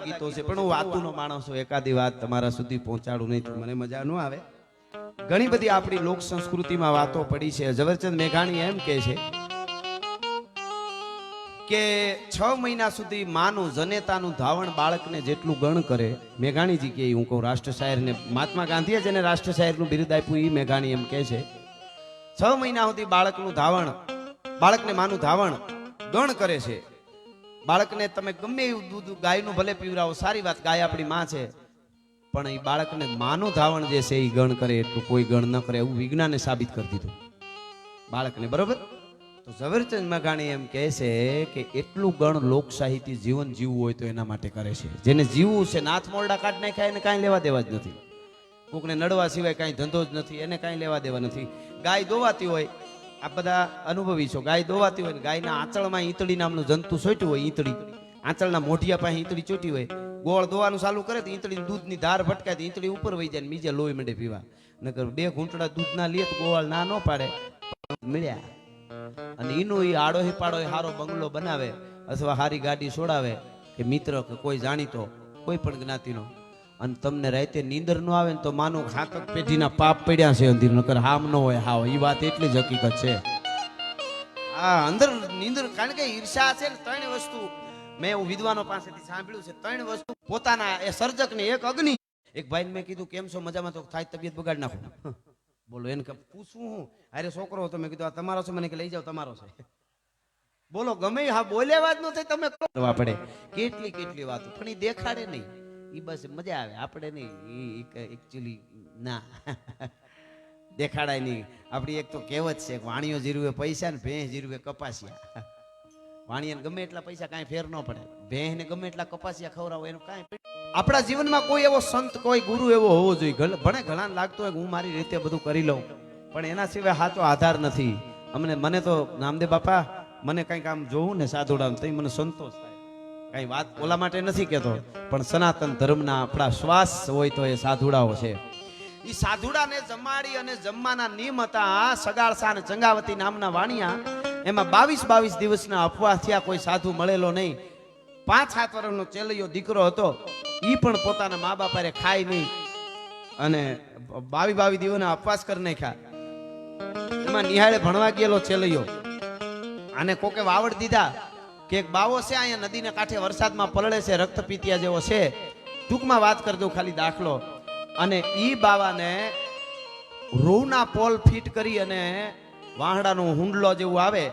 Speaker 1: ગીતો છે પણ હું વાતુનો માણસ છું. એકાદી વાત તમારા સુધી પહોંચાડું નહીં તો મને મજા ન આવે. ઘણી બધી આપણી લોક સંસ્કૃતિમાં વાતો પડી છે. ઝવેરચંદ મેઘાણી એમ કહે છે કે 6 મહિના સુધી માનું જનેતાનું ધાવણ બાળકને જેટલું ગણ કરે. મેઘાણીજી કે હું કહું રાષ્ટ્ર શાયરને મહાત્મા ગાંધીએ જેને રાષ્ટ્ર શાયરનું બિરુદ આપ્યું એ મેઘાણી એમ કહે છે 6 મહિના સુધી બાળકનું ધાવણ બાળકને માનું ધાવણ ગણ કરે છે. બાળકને તમે ગમે એવું દૂધ ગાયનું ભલે પીવરાવો સારી વાત, ગાય આપણી માં છે, પણ એ બાળકને માનું ધાવણ જે છે એ ગણ કરે એટલું કોઈ ગણ ન કરે એવું વિજ્ઞાને સાબિત કરી દીધું બાળકને. બરોબર? તો ઝવેરચંદ મેઘાણી એમ કહે છે કે એટલું ગણ લોક સાહિત્ય જીવન જીવવું હોય તો એના માટે કરે છે. જેને જીવવું છે નાથ મોરડા કાઢ નાખ્યા એને કાંઈ લેવા દેવા જ નથી. કોકને નડવા સિવાય કાંઈ ધંધો જ નથી, એને કાંઈ લેવા દેવા નથી. ગાય દોવાતી હોય આ બધા અનુભવી છો. ગાય દોવાતી હોય ને ગાયના આંચળમાં ઈંતળી નામનું જંતુ સોટ્યું હોય, ઈંતળી આંચળના મોઢિયા પાસે ઈંતળી ચોટી હોય, ગોળ દોવાનું ચાલુ કરે તો ઈંતળી દૂધની ધાર ભટકાય તો ઈંતળી ઉપર વહી જાય ને બીજા લોહી મંડે પીવા. નકર 2 ઘૂંટડા દૂધના લે તો ગોળ ના ન પાડે મળ્યા. અને એનો એ આડો પાડો હારો બંગલો બનાવે અથવા હારી ગાડી છોડાવે કે મિત્ર કે કોઈ જાણીતો કોઈ પણ જ્ઞાતિનો, અને તમને રાતે નીંદર ન આવે ને તો માનો ખાતક પેઢીના પાપ પડ્યા છે અંધીર, નકર હામ ન હોય હાવ. એ વાત એટલી જ હકીકત છે. આ અંદર નીંદર, કારણ કે ઈર્ષા છે ને 3 વસ્તુ મેં હું વિદ્વાનો પાસેથી સાંભળ્યું છે. 3 વસ્તુ પોતાના એ સર્જકને. એક અગ્નિ. એક ભાઈને મેં કીધું કેમ છો, મજામાં? તો થાય તબિયત બગાડ નાખો. બોલો એને પૂછવું હું? અરે છોકરો હતો, મેં કીધું આ તમારો છે, મને કે લઈ જાઓ તમારો છે. બોલો ગમે હા બોલ્યા વાત ન થાય તમે કરવા પડે. કેટલી કેટલી વાતો પણ એ દેખાડે નહીં. એ બસ મજા આવે આપણે નહીં. એકચ્યુઅલી ના દેખાડાય નહીં. આપણી એક તો કહેવત છે, વાણીઓ જીરવે પૈસા ને ભેંસ જીરવે કપાસિયા. વાણિયાને ગમે એટલા પૈસા કાંઈ ફેર ન પડે, ભેંસને ગમે એટલા કપાસિયા ખવડાવો એનું કાંઈ. આપણા જીવનમાં કોઈ એવો સંત કોઈ ગુરુ એવો હોવો જોઈએ. ભણે ઘણા લાગતો હોય હું મારી રીતે બધું કરી લઉં, પણ એના સિવાય સાચો આધાર નથી. મને તો નામદેવ બાપા મને કંઈક આમ જોવું ને સાધુડામ તો મને સંતોષ થાય. કઈ વાત ઓલા માટે નથી કહેતો, પણ સનાતન ધર્મના આપણા શ્વાસ હોય તો એ સાધુડાઓ છે. એ સાધુડાને જમાડી અને જમવાના નિયમ હતા. સગાળસા અને ચંગાવતી નામના વાણિયા, એમાં 22 દિવસના અપવાસ થયા. કોઈ સાધુ મળેલો નહીં. 5-7 વર્ષનો ચેલૈયો દીકરો હતો. ઈ પણ પોતાના મા બાપ હારે ખાય નહીં અને 22 દિવસના અપવાસ કરી નાખ્યા. એમાં નિહાળે ભણવા ગયેલો ચેલૈયો, આને કોકે વાવડ દીધા કે એક બાવો છે અહીંયા નદીના કાંઠે વરસાદમાં પલળે છે, રક્તપીતિયા જેવો છે. ટૂંકમાં વાત કરી દઉં ખાલી દાખલો. અને ઈ બાવાને રૂના પોલ ફિટ કરી અને વાહડાનો હુંડલો જેવું આવે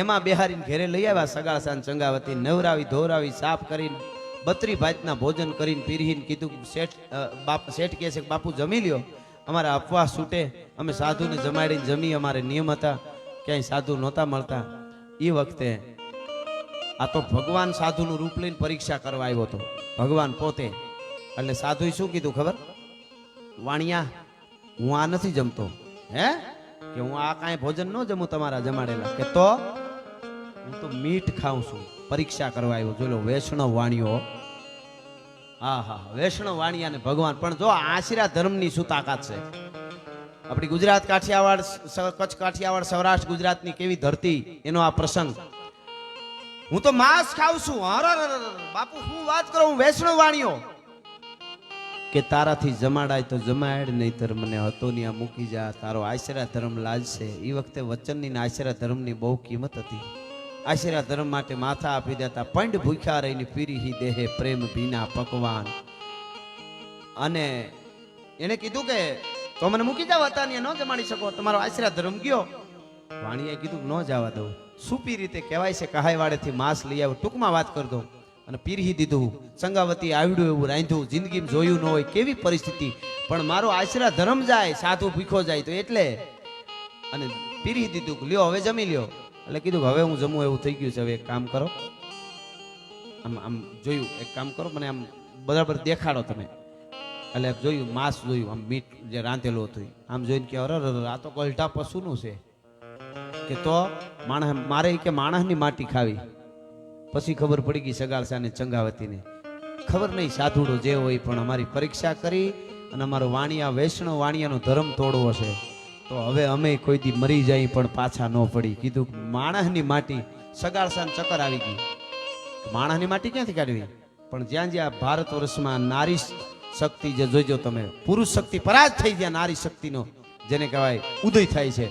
Speaker 1: એમાં બેહારીને ઘેરે લઈ આવ્યા. સગાળસાન ચંગાવતી નવરાવી ધોરાવી સાફ કરીને 32 ભાતના ભોજન કરીને પીરહીને કીધું શેઠ કહે છે બાપુ જમી લ્યો, અમારા અપવાસ છૂટે. અમે સાધુને જમાડીને જમી, અમારે નિયમ હતા, ક્યાંય સાધુ નહોતા મળતા. એ વખતે આ તો ભગવાન સાધુનું રૂપ લઈને પરીક્ષા કરવા આવ્યો હતો, ભગવાન પોતે. એટલે સાધુએ શું કીધું ખબર? વાણિયા હું આ નથી જમતો, હે કે હું આ કાંઈ ભોજન ન જમું તમારા જમાડેલા, કે તો હું તો મીઠ ખાઉં છું. પરીક્ષા કરવા આવ્યો. જોઈ લો વૈષ્ણવ વાણિયો. હા હા, વૈષ્ણવ વાણિયા ને ભગવાન. પણ જો આશીરા ધર્મની શું તાકાત છે. આપણી ગુજરાત કાઠિયાવાડ, કચ્છ કાઠિયાવાડ, સૌરાષ્ટ્ર ગુજરાતની કેવી ધરતી, એનો આ પ્રસંગ. હું તો માંસ ખાઉં છું. બાપુ હું વાત કરું, હું વૈષ્ણવ વાણિયો. કે તારાથી જમાડાય તો જમાડ, નહીતર મને હતો ને આ મૂકી જા. તારો આશીરા ધર્મ લાજશે. એ વખતે વચનની આશીરા ધર્મની બહુ કિંમત હતી. આશીરા ધર્મ માટે માથા આપી દેતા. પંડ ભૂખ્યા રહીને પીરી દેહે પ્રેમ ભીના પકવાન. અને એને કીધું કે તો મને મૂકી જાવ, હતા ને ન જમાડી શકો, તમારો આશીરા ધર્મ ગયો. વાણીએ કીધું ન જવા દઉં. સુપી રીતે કહેવાય છે, કહાઈ વાડેથી માંસ લઈ આવ્યો. ટૂંકમાં વાત કરી દઉં. અને પીરહી દીધું. સંગાવતી આવડ્યું એવું રાંધ્યું. જિંદગીમાં જોયું ન હોય કેવી પરિસ્થિતિ, પણ મારો આશીરા ધર્મ જાય, સાધુ ભૂખો જાય તો એટલે. અને પીરહી દીધું, લ્યો હવે જમી લ્યો. એટલે કીધું હવે હું જમું એવું થઈ ગયું છે, હવે એક કામ કરો. આમ જોયું, એક કામ કરો, મને આમ બરાબર દેખાડો તમે. એટલે જોયું, માંસ જોયું, આમ મીઠ જે રાંધેલું હતું. આમ જોઈને કે અરે આ તો ગલઢા પશુનું છે. કે તો માણસ મારે કે માણસની માટી ખાવી. પછી ખબર પડી ગઈ સગાળસાને ચંગાવતીને. ખબર નહીં સાધુડો જે હોય, પણ અમારી પરીક્ષા કરી અને અમારો વાણિયા વૈષ્ણવ વાણિયાનો ધર્મ તોડવો છે, તો હવે અમે કોઈ દી મરી જાય પણ પાછા ન પડી. કીધું માણસની માટી. સગાળસાને ચક્કર આવી ગઈ. માણસની માટી ક્યાંથી કાઢવી? પણ જ્યાં જ્યાં ભારત વર્ષમાં નારી શક્તિ, જે જોઈજો તમે, પુરુષ શક્તિ પરાજ થઈ ગયા. નારી શક્તિનો જેને કહેવાય ઉદય થાય છે.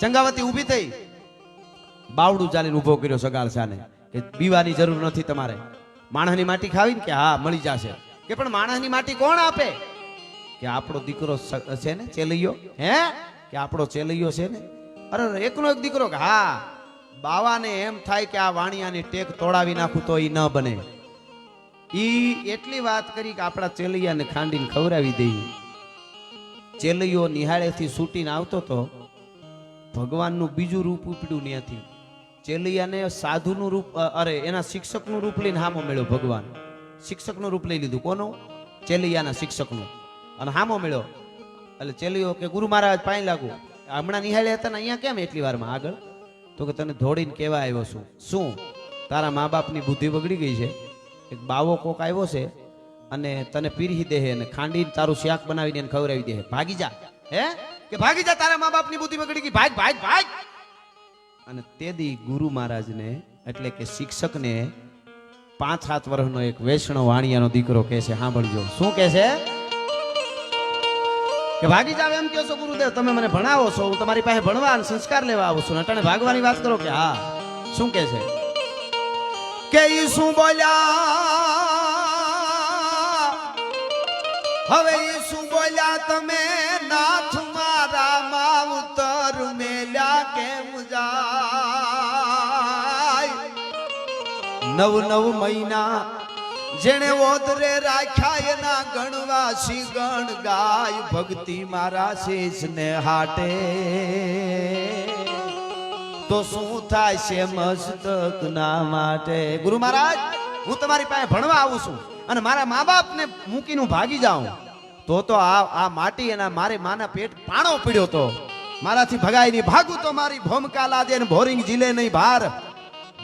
Speaker 1: ચંગાવતી ઊભી થઈ, બાવડું ચાલીને ઊભો કર્યો સગાળસાને કે બીવાની જરૂર નથી તમારે. માણસની માટી ખાવી ને? કે હા મળી જશે. કે પણ માણસની માટી કોણ આપે? કે આપણો દીકરો છે ને ચેલૈયો. હે કે આપણો ચેલૈયો છે ને? અરે એકનો એક દીકરો. કે હા. બાવાને એમ થાય કે આ વાણિયાની ટેક તોડાવી નાખું તો ઈ ન બને. ઈ એટલી વાત કરી કે આપણા ચેલૈયાને ખાંડીને ખવડાવી દઈએ. ચેલૈયો નિહાળેથી છૂટીને આવતો તો ભગવાનનું બીજું રૂપ ઉપડ્યું ત્યાંથી. ચેલૈયાને સાધુનું રૂપ, અરે એના શિક્ષકનું રૂપ લઈને હામો મળ્યો ભગવાન. શિક્ષકનું રૂપ લઈ લીધું. કોનું? ચેલૈયાના શિક્ષકનું. અને હામો મળ્યો. એટલે ચેલૈયો કે ગુરુ મહારાજ પાણી લાગુ. હમણાં નિહાળ્યા હતા ને અહીંયા કેમ એટલી વારમાં આગળ? તો કે તને દોડીને કહેવા આવ્યો છું. શું? તારા મા બાપની બુદ્ધિ બગડી ગઈ છે. એક બાવો કોક આવ્યો છે અને તને પીરહી દે અને ખાંડીને તારું શાક બનાવીને એને ખવડાવી દે. ભાગી જા. હે કે ભાગી જા, તારા મા બાપની બુદ્ધિ બગડી ગઈ, ભાગ ભાગ ભાગ. અને તે દી ગુરુ મહારાજને એટલે કે શિક્ષકને 5-7 વર્ષનો એક વૈષ્ણવ વાણિયાનો દીકરો કહે છે, સાંભળજો. શું કહે છે? કે ભાગી જાવ એમ કહો છો ગુરુદેવ, તમે મને ભણાવો છો, હું તમારી પાસે ભણવા અને સંસ્કાર લેવા આવું છું, અટાણે ભાગવાની વાત કરો કે હા. શું કહે છે? કે ઈ શું બોલ્યા, હવે ઈ શું બોલ્યા તમે, નાથ મારા માવતર મેલ્યા કેમ જાય? 9 મહિના જેણે ઓદરે રાખ્યા એના ગણવાસી ગણ ગાય, ભક્તિ મારા શેષને હાટે તો શું થાય છે મસ્તક ના માટે? ગુરુ મહારાજ, હું તમારી પાસે ભણવા આવું છું અને મારા મા બાપને મૂકીને ભાગી જાઉં તો આ માટી એના મારે માના પેટ પાણો પડ્યો તો મારાથી ભગાય નહીં. ભાગું તો મારી ભોમકા લાદે ને ભોરિંગ જીલે નહીં ભાર.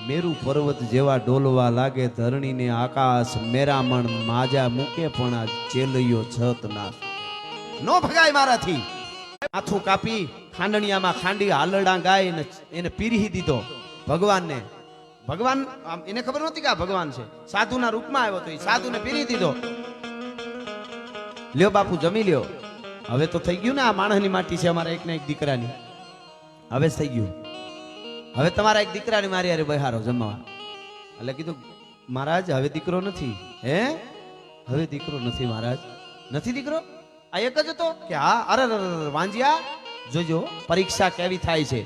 Speaker 1: મેરુ પર્વત જેવા ડોલવા લાગે ધરણીને આકાશ, મેરામણ માજા મૂકે પણ આ ચેલૈયો છત ના નો ભગાય મારાથી. માથું કાપી ખાંડણિયામાં ખાંડી હાલડા ગાય ને એને પીરહી દીધો ભગવાનને. ભગવાન એને ખબર નહોતી કે આ ભગવાન છે, સાધુના રૂપમાં આવ્યો તો એ સાધુને પીરહી દીધો. લ્યો બાપુ જમી લ્યો. હવે તો થઈ ગયું ને, આ માણસની માટી છે અમારા એકના એક દીકરાની. હવે થઈ ગયું. હવે તમારા એક દીકરાની મારી હારે બહારો જમવા. એટલે કીધું મહારાજ હવે દીકરો નથી. હે હવે દીકરો નથી મહારાજ? નથી દીકરો? આ એક જ હતો કે હા? અરે વાંજિયા જોજો પરીક્ષા કેવી થાય છે.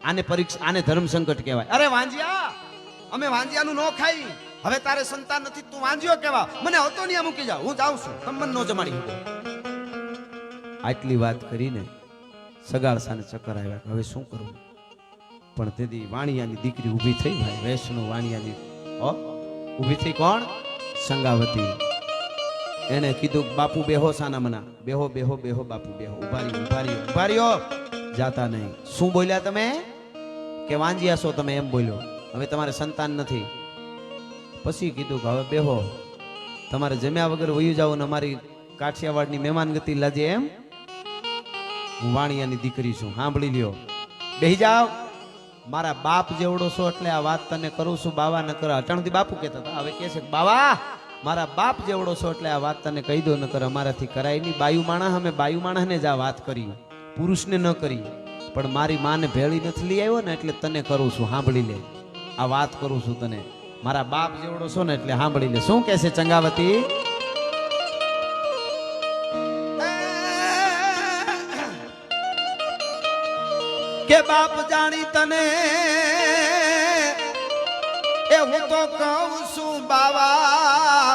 Speaker 1: આને પરીક્ષા, આને ધર્મ સંકટ કહેવાય. અરે વાંજિયા, અમે વાંજિયાનું ન ખાઈ, હવે તારે સંતાન નથી, તું વાંજ્યો કેવા? મને હતો નહીં મૂકી જા, હું જાઉં છું, તમને નો જમાડી. આટલી વાત કરીને સગાળસાને ચક્કર આવ્યા. હવે શું કરું? પણ તેથી વાણિયાની દીકરી ઊભી થઈ. ભાઈ વૈષ્ણવ વાણિયાની ઊભી થઈ. કોણ? સંગાવતી. એને કીધું બાપુ બેહો, સાના મના બેહો બેહો બેહો બાપુ બેહો. ઉભા રહ્યો ઉભા રહ્યો ઉભા રહ્યો, જાતા નહીં. શું બોલ્યા તમે? કે વાંજિયા છો તમે એમ બોલ્યો. હવે તમારે સંતાન નથી. પછી કીધું કે હવે બેહો, તમારે જમ્યા વગર વયું જાવ ને અમારી કાઠિયાવાડની મહેમાન ગતિ લાજે એમ? હું વાણિયાની દીકરી છું, સાંભળી લ્યો. બેહી જાવ. મારા બાપ જેવડો છો એટલે આ વાત તને કરું છું, બાવા ન કર. અટાણથી બાપુ કહેતા હતા, હવે કહે છે બાવા મારા બાપ જેવડો છો એટલે આ વાત તને કહી દો, ન કર અમારાથી કરાય નહીં. બાયુ માણસ, અમે બાયુ માણસને જ આ વાત કરી, પુરુષને ન કરી. પણ મારી માને ભેળી નથી લઈ આવ્યો ને એટલે તને કરું છું, સાંભળી લે. આ વાત કરું છું તને, મારા બાપ જેવડો છો ને એટલે સાંભળી લે. શું કહે છે ચંગાવતી? કે બાપ જાણી તને એ હું તો કહું છું બાવા,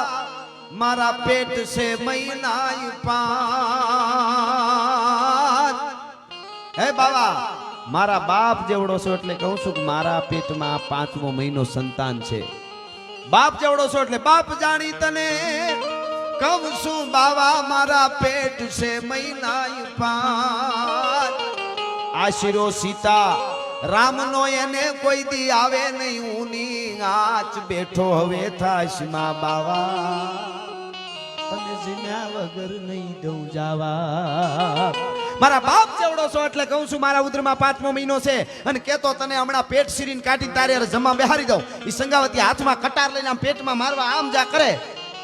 Speaker 1: મારા પેટ છે મહિના 5. હે બાવા, મારા બાપ જેવડો છો એટલે કહું છું કે મારા પેટમાં 5મો મહિનો સંતાન છે. બાપ જેવડો છો એટલે બાપ જાણી તને કહું છું બાવા, મારા પેટ છે મહિના 5. આશીરો સીતા રામનો એને કોઈ દી આવે નહીં, ઊની આંચ બેઠો હવે થાશ માં બાવા, તને જીમ્યા વગર નહીં દઉં જાવા. મારા બાપ જેવડો છો એટલે કહું છું મારા ઉદરમાં 5મો મહિનો છે અને કેતો તને હમણાં પેટ શીરીને કાઢી તારે જમા બેહારી દઉં. ઈ સંગાવતી હાથમાં કટાર લઈને આમ પેટમાં મારવા આમ જા કરે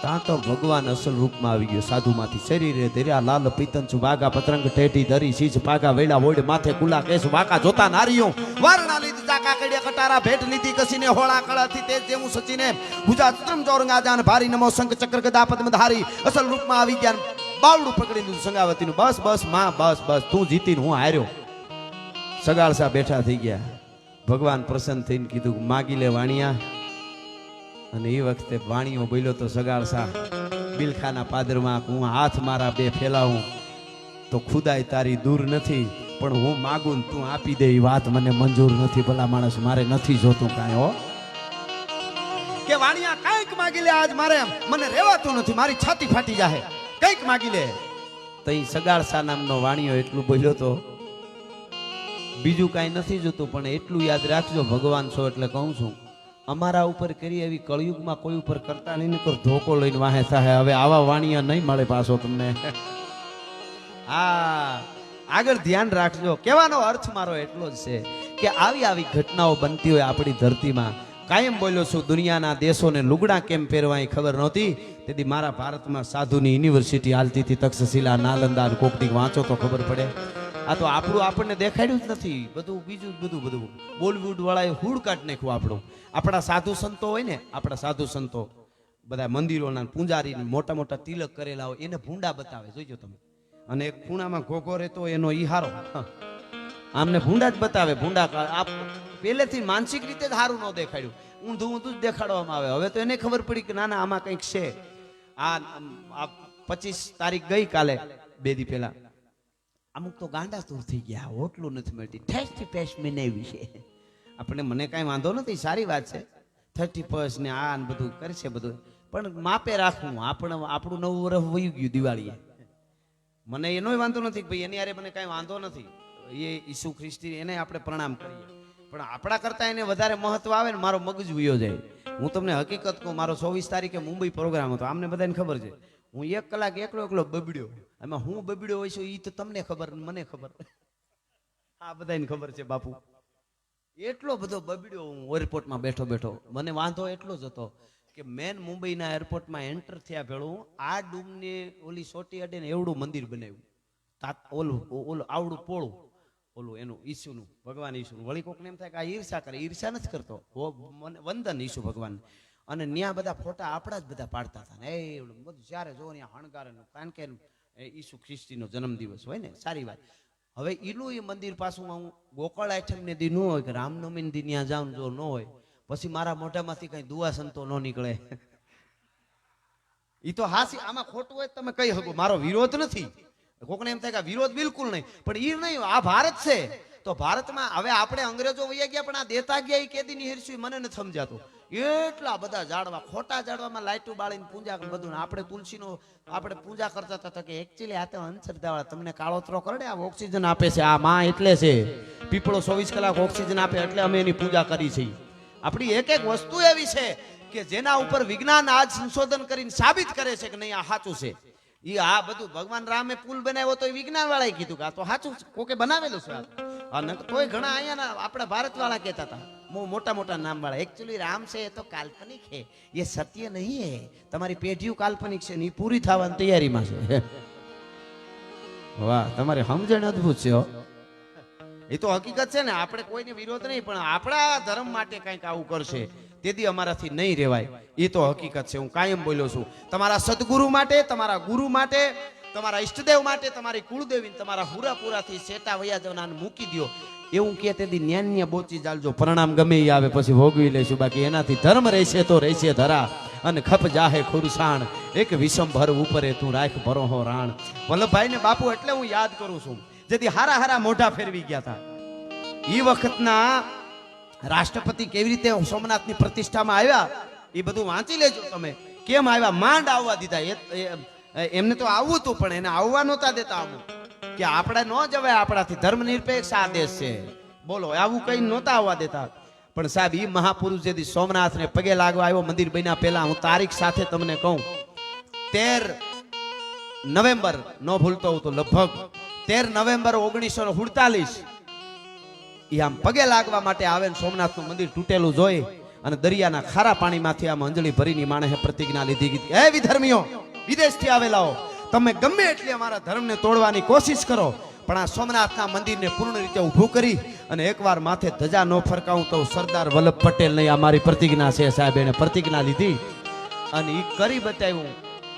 Speaker 1: ત્યાં તો ભગવાન અસલ રૂપમાં આવી ગયો. સાધુમાંથી શરીરે ધર્યા લાલ પીતંચ વાગા પતરંગ ટેટી ધરી શીજ પાગા વેડા વોડ માથે કુલા કેસ વાકા જોતા નારીઓ વારણા લીધી ચાકા કડિયા કટારા ભેટ લીધી કસીને હોળા કળાથી તેજ જેવું સચીને ભુજા ચત્રમ ચોરંગા જાન ભારી નમો શંખ ચક્ર ગદા પદ્મ ધારી અસલ રૂપમાં આવી ગયા. બાવડું પકડી લીધું સંગાવતીનું. બસ બસ માં બસ બસ, તું જીતીને હું હાર્યો. સગાળસા બેઠા થઈ ગયા. ભગવાન પ્રસન્ન થઈને કીધું માગી લે વાણિયા. અને એ વખતે વાણીઓ બોલ્યો તો સગાળસા બિલખાના પાદરમાં, હું હાથ મારા 2 ફેલાવું તો ખુદાય તારી દૂર નથી, પણ હું માગું તું આપી દે એ વાત મને મંજૂર નથી. ભલા માણસ, મારે નથી જોતું કાંઈ. હો કે વાણિયા કાંઈક માગી લે, આજ મારે મને રહેવાતું નથી, મારી છાતી ફાટી જાહે, કંઈક માગી લે. તઈ સગાળસા નામનો વાણિયો એટલું બોલ્યો તો બીજું કાંઈ નથી જોતું, પણ એટલું યાદ રાખજો, ભગવાન છો એટલે કહું છું, અમારા ઉપર કરી એવી કળિયુગમાં કોઈ ઉપર કરતા નહીં, નકર ધોકો લઈને વાહે થાય. હવે આવા વાણિયા નહીં મળે પાછો તમને. હા, આગળ ધ્યાન રાખજો. કહેવાનો અર્થ મારો એટલો જ છે કે આવી આવી ઘટનાઓ બનતી હોય આપણી ધરતીમાં. કાયમ બોલ્યો છું, દુનિયાના દેશોને લુગડા કેમ પહેરવા એ ખબર નહોતી, તેથી મારા ભારતમાં સાધુની યુનિવર્સિટી હાલતી હતી, તક્ષશિલા, નાલંદા, કોકથી વાંચો તો ખબર પડે. આ તો આપણું આપણને દેખાડ્યું જ નથી, બધું બીજું બધું બોલિવૂડ વાળાએ હૂડ કાઢ નાખ્યું આપણું. આપણા સાધુ સંતો હોય ને, આપણા સાધુ સંતો બધા મંદિરોના પૂંજારી મોટા મોટા તિલક કરેલા હોય, એને ભૂંડા બતાવે, જોઈજો તમે. અને એક ખૂણામાં ઘોઘો રહેતો એનો ઈહારો, આમને ભૂંડા જ બતાવે. ભૂંડા આ પહેલેથી માનસિક રીતે જ સારું ન દેખાડ્યું, ઊંધું ઊંધું જ દેખાડવામાં આવે. હવે તો એને ખબર પડી કે ના ના આમાં કંઈક છે. આ 25 તારીખ ગઈ કાલે, 2 દી પહેલા, અમુક તો ગાંડા દૂર થઈ ગયા, હોટલું નથી મળતી, 31 મનાવી છે. આપણે મને કાંઈ વાંધો નથી, સારી વાત છે, 31 ને આ બધું કરશે બધું, પણ માપે રાખવું. આપણું નવું વર્ષ વયું ગયું દિવાળીએ, મને એનો વાંધો નથી ભાઈ, એની હારે મને કાંઈ વાંધો નથી. એ ઈસુ ખ્રિસ્તી એને આપણે પ્રણામ કરીએ, પણ આપણા કરતા એને વધારે મહત્વ આવે ને મારો મગજ વયો જાય. હું તમને હકીકત કહું, મારો 24 તારીખે મુંબઈ પ્રોગ્રામ હતો, આમને બધાને ખબર છે. હું 1 કલાક એકલો બબડ્યો. એમાં હું બબડ્યો હોય છું એ તો તમને ખબર, મને ખબર, આ બધાને ખબર છે બાપુ. એટલો બધો બબડ્યો હું એરપોર્ટમાં બેઠો બેઠો. મને વાંધો એટલો જ હતો કે મેન મુંબઈના એરપોર્ટમાં એન્ટર થયા ભેળું આ ડૂમની ઓલી સોટી અડે ને એવડું મંદિર બનાવ્યું, ઓલું આવડું પોળું, ઓલું એનું ઈસુનું, ભગવાન ઈસુનું. વળી કોકને એમ થાય કે આ ઈર્ષા કરે, ઈર્ષા નથી કરતો, વંદન ઈસુ ભગવાન. અને ત્યાં બધા ફોટા આપણા જ બધા પાડતા હતા ને એવડું બધું. જ્યારે જો ત્યાં હણગારેલું, કારણ કે ઈસુ ખ્રિસ્તીનો જન્મદિવસ હોય ને, સારી વાત. હવે ઈલું એ મંદિર પાછું હું ગોકળ આઠમને દી ન હોય કે રામનવમી દી ત્યાં જાઉં, જો ન હોય પછી મારા મોઢામાંથી કઈ દુઆ સંતો ન નીકળે. ઈ તો હાસી, આમાં ખોટું હોય તમે કહી શકો, મારો વિરોધ નથી. કોકને એમ થાય કે વિરોધ બિલકુલ નહીં, પણ ઈ નહીં, આ ભારત છે. તો ભારતમાં હવે આપણે અંગ્રેજો વૈયા ગયા, પણ આ દેતા ગયા એ કેદી ની હિરસું મને નથી સમજાતું. એટલા બધા ઝાડવા, ખોટા ઝાડવામાં લાઈટું બાળીને પૂજા બધું. આપણે તુલસીનો આપણે પૂજા કરતા હતા કે એકચ્યુઅલી આ તો અંધશ્રદ્ધાવાળા, તમને કાળોતરો કરે આ ઓક્સિજન આપે છે, આ માં એટલે છે, પીપળો 24 કલાક ઓક્સિજન આપે એટલે અમે એની પૂજા કરી છે. આપણી એક એક વસ્તુ એવી છે કે જેના ઉપર વિજ્ઞાન આજ સંશોધન કરીને સાબિત કરે છે કે નહીં આ સાચું છે. ઈ આ બધું ભગવાન રામે પુલ બનાવ્યો તો વિજ્ઞાન વાળાએ કીધું કે આ તો સાચું કોકે બનાવેલું છે. તોય ઘણા અહીંયા આપણા ભારત વાળા કહેતા હતા, મોટા મોટા નામ વાળા, એકચ્યુઅલી રામ છે એ તો કાલ્પનિક છે, એ સત્ય નહીં હે, તમારી પેઢીઓ કાલ્પનિક છે ને એ પૂરી થવાની તૈયારીમાં છે. વાહ, તમારી સમજણ અદભુત છે. એ તો હકીકત છે ને, આપણે કોઈને વિરોધ નહીં, પણ આપણા ધર્મ માટે કંઈક આવું કરશે તેથી અમારાથી નહીં રહેવાય, એ તો હકીકત છે. હું કાયમ બોલ્યો છું, તમારા સદગુરુ માટે, તમારા ગુરુ માટે, તમારા ઈષ્ટદેવ માટે, તમારી કુળદેવી, તમારા હુરાપુરાથી સેટા વયા જવાના મૂકી દો. એવું કે તેથી ન્યાન્ય બોચી ચાલજો, પરિણામ ગમે એ આવે પછી ભોગવી લેશું, બાકી એનાથી ધર્મ રહેશે તો રહેશે ધરા, અને ખપ જાહે ખુરસાણ, એક વિષમ ભર ઉપરે તું રાખ ભરોહો રાણ. વલ્લભભાઈ ને બાપુ એટલે હું યાદ કરું છું, જેથી હારા હારા મોઢા ફેરવી ગયા હતા. એ વખતના રાષ્ટ્રપતિ કેવી રીતે સોમનાથની પ્રતિષ્ઠામાં આવ્યા એ બધું વાંચી લેજો તમે. કેમ આવ્યા, માંડ આવવા દીધા. એમને તો આવવું હતું પણ એને આવવા નહોતા દેતા. અમુક કે આપણે ન જવાય, આપણાથી ધર્મ નિરપેક્ષ આ દેશ છે, બોલો આવું કઈ નહોતા આવવા દેતા. પણ સાહેબ એ મહાપુરુષ જેથી સોમનાથને પગે લાગવા આવ્યો મંદિર બન્યા પહેલા, હું તારીખ સાથે તમને કહું, 13 નવેમ્બર ન ભૂલતો હું તો લગભગ 13 નવેમ્બર 1947 એ આમ પગે લાગવા માટે આવે ને સોમનાથનું મંદિર તૂટેલું જોઈ અને દરિયાના ખારા પાણીમાંથી આમ અંજલિ ભરીની માણસે પ્રતિજ્ઞા લીધી, હે વિધર્મીઓ, વિદેશથી આવેલાઓ, તમે ગમે એટલી અમારા ધર્મને તોડવાની કોશિશ કરો, પણ આ સોમનાથના મંદિરને પૂર્ણ રીતે ઊભું કરી અને એકવાર માથે ધજા ન ફરકાવું તો સરદાર વલ્લભ પટેલ નહીં, અમારી પ્રતિજ્ઞા છે. સાહેબ એને પ્રતિજ્ઞા લીધી અને એ કરી બતાવ્યું,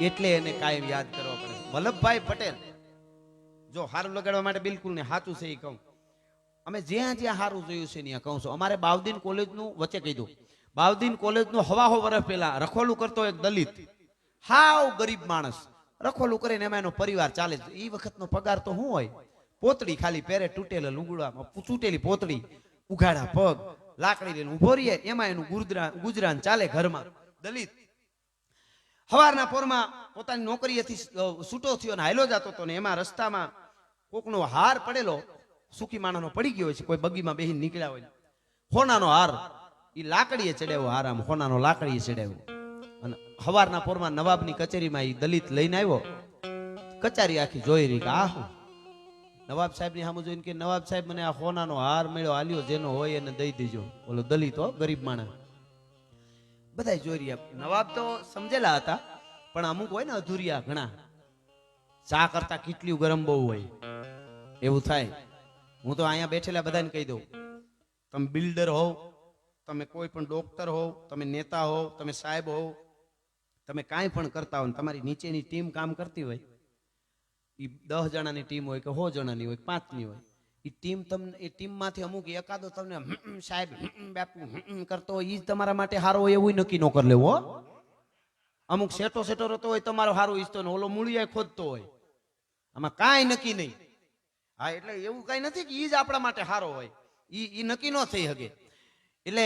Speaker 1: એટલે એને કાયમ યાદ કરવા પડે. વલ્લભભાઈ પટેલ જો હારું લગાડવા માટે બિલકુલ નહીં, સાચું છે એ કહું. અમે જ્યાં જ્યાં સારું જોયું છે ત્યાં કહું છું. અમારે બાવદીન કોલેજનું વચ્ચે કીધું, બાવદીન કોલેજનું હવાહો વર્ષ પહેલા રખોલું કરતો એક દલિત, હાવ ગરીબ માણસ, રખોલું કરીને એમાં એનો પરિવાર ચાલે. એ વખતનો પગાર તો શું હોય, પોતળી ખાલી પહેરે, તૂટેલા લુગડામાં તૂટેલી પોતળી, ઉઘાડા પગ, લાકડી લઈને ઉભો રહીએ, એમાં એનું ગુજરાન ચાલે ઘરમાં. દલિત સવારના પોરમાં પોતાની નોકરીએથી છૂટો થયો ને હાલ્યો જતો હતો ને એમાં રસ્તામાં કોકનો હાર પડેલો, સુખી માણસનો પડી ગયો હોય છે, કોઈ બગીમાં બેહીને નીકળ્યા હોય, હોનાનો હાર એ લાકડીએ ચડાવ્યો, હાર આમ હોનાનો લાકડીએ ચડાવ્યો. અને હવારના પોરમાં નવાબની કચેરીમાં એ દલિત લઈને આવ્યો. કચારી આખી જોઈ રહી કે આ શું? નવાબ સાહેબ ની સામે જોઈને કે નવાબ સાહેબ મને આ હોનાનો હાર મળ્યો, હાલ્યો, જેનો હોય એને દઈ દેજો. બોલો દલિત હો, ગરીબ માણસ. બધા જોઈ રહ્યા. નવાબ તો સમજેલા હતા, પણ અમુક હોય ને અધૂરિયા ઘણા, ચા કરતા કેટલી ગરમ બહુ હોય એવું થાય. હું તો અહીંયા બેઠેલા બધાને કહી દઉં, તમે બિલ્ડર હોવ, તમે કોઈ પણ ડોક્ટર હોવ, તમે નેતા હોવ, તમે સાહેબ હોવ, તમે કાંઈ પણ કરતા હો, તમારી નીચેની ટીમ કામ કરતી હોય, એ 10 જણાની ટીમ હોય કે 100 જણાની હોય, 5ની હોય, એ ટીમમાંથી અમુક એકાદો તમને સાહેબ બાપુ કરતો હોય, એ તમારા માટે સારો હોય એવું નક્કી ન કરી લેવો. અમુક સેટો રહેતો હોય તમારો સારું ઈચ્છતો ને ઓલો મૂળિયા ખોદતો હોય, આમાં કાંઈ નક્કી નહીં. હા, એટલે એવું કઈ નથી કે ઈ જ આપણા માટે સારો હોય, ઈ નક્કી ન થઈ શકે. એટલે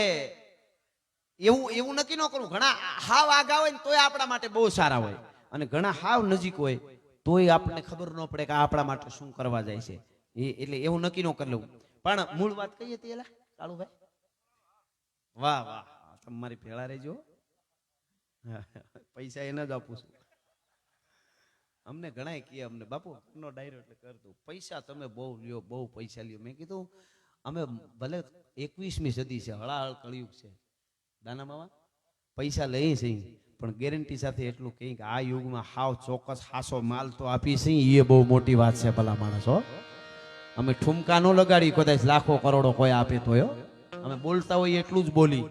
Speaker 1: એવું નક્કી ન કરવું. ઘણા હાવ આગા હોય ને તોય આપણા માટે બહુ સારા હોય, અને ઘણા હાવ નજીક હોય તોય આપણને ખબર ન પડે કે આપણા માટે શું કરવા જાય છે. એટલે એવું નક્કી ન કરી લેવું. પણ મૂળ વાત કહીએ તે એલા કાળુભાઈ, વાહ વાહ, તમારી ભેળા રહેજો. પૈસા એને જ આપું છું. અમને ઘણા કહે અમને બાપુ નો ડાયરો એટલે કર દઉં. પૈસા તમે બહુ લ્યો, બહુ પૈસા લ્યો. મેં કીધું અમે ભલે 21મી સદી છે, હળાહળ કળિયુગ છે, દાના મામા પૈસા લઈએ છીએ, પણ ગેરંટી સાથે એટલું કહી કે આ યુગમાં હાવ ચોક્કસ હાસો માલ તો આપી છે. એ બહુ મોટી વાત છે ભલા માણસો. અમે ઠુમકા નો લગાડી કદાચ લાખો કરોડો કોઈ આપે તો, અમે બોલતા હોય એટલું જ બોલી.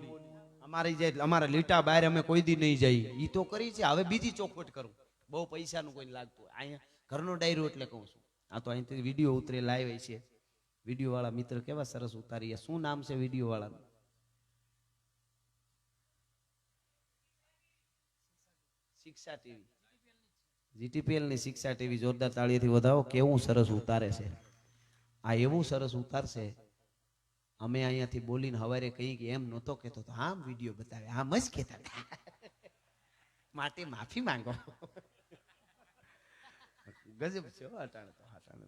Speaker 1: અમારા લીટા બહાર અમે કોઈ દી નહીં જઈ, ઈ તો કરી છે. હવે બીજી ચોખવટ કરું, બહુ પૈસાનું કોઈ લાગતું અહીંયા ઘરનો ડાયરો એટલે કહું છું. આ તો અહીંથી વિડીયો ઉતરે લાઈવ છે. વિડીયો વાળા મિત્ર કેવા સરસ ઉતારીએ. શું નામ છે વિડીયો વાળાનું? શિક્ષા ટીવી, જીટીપીએલ ની શિક્ષા ટીવી. જોરદાર તાળીથી વધાવો. કેવું સરસ ઉતારે છે. આ એવું સરસ ઉતારશે. અમે અહીંયાથી બોલીને હવારે કહી કે એમ નહોતો કહેતો તો આમ વિડીયો બતાવે, આમ જ કહેતા માટે માફી માંગો. ગજબ છે અટાણે તો.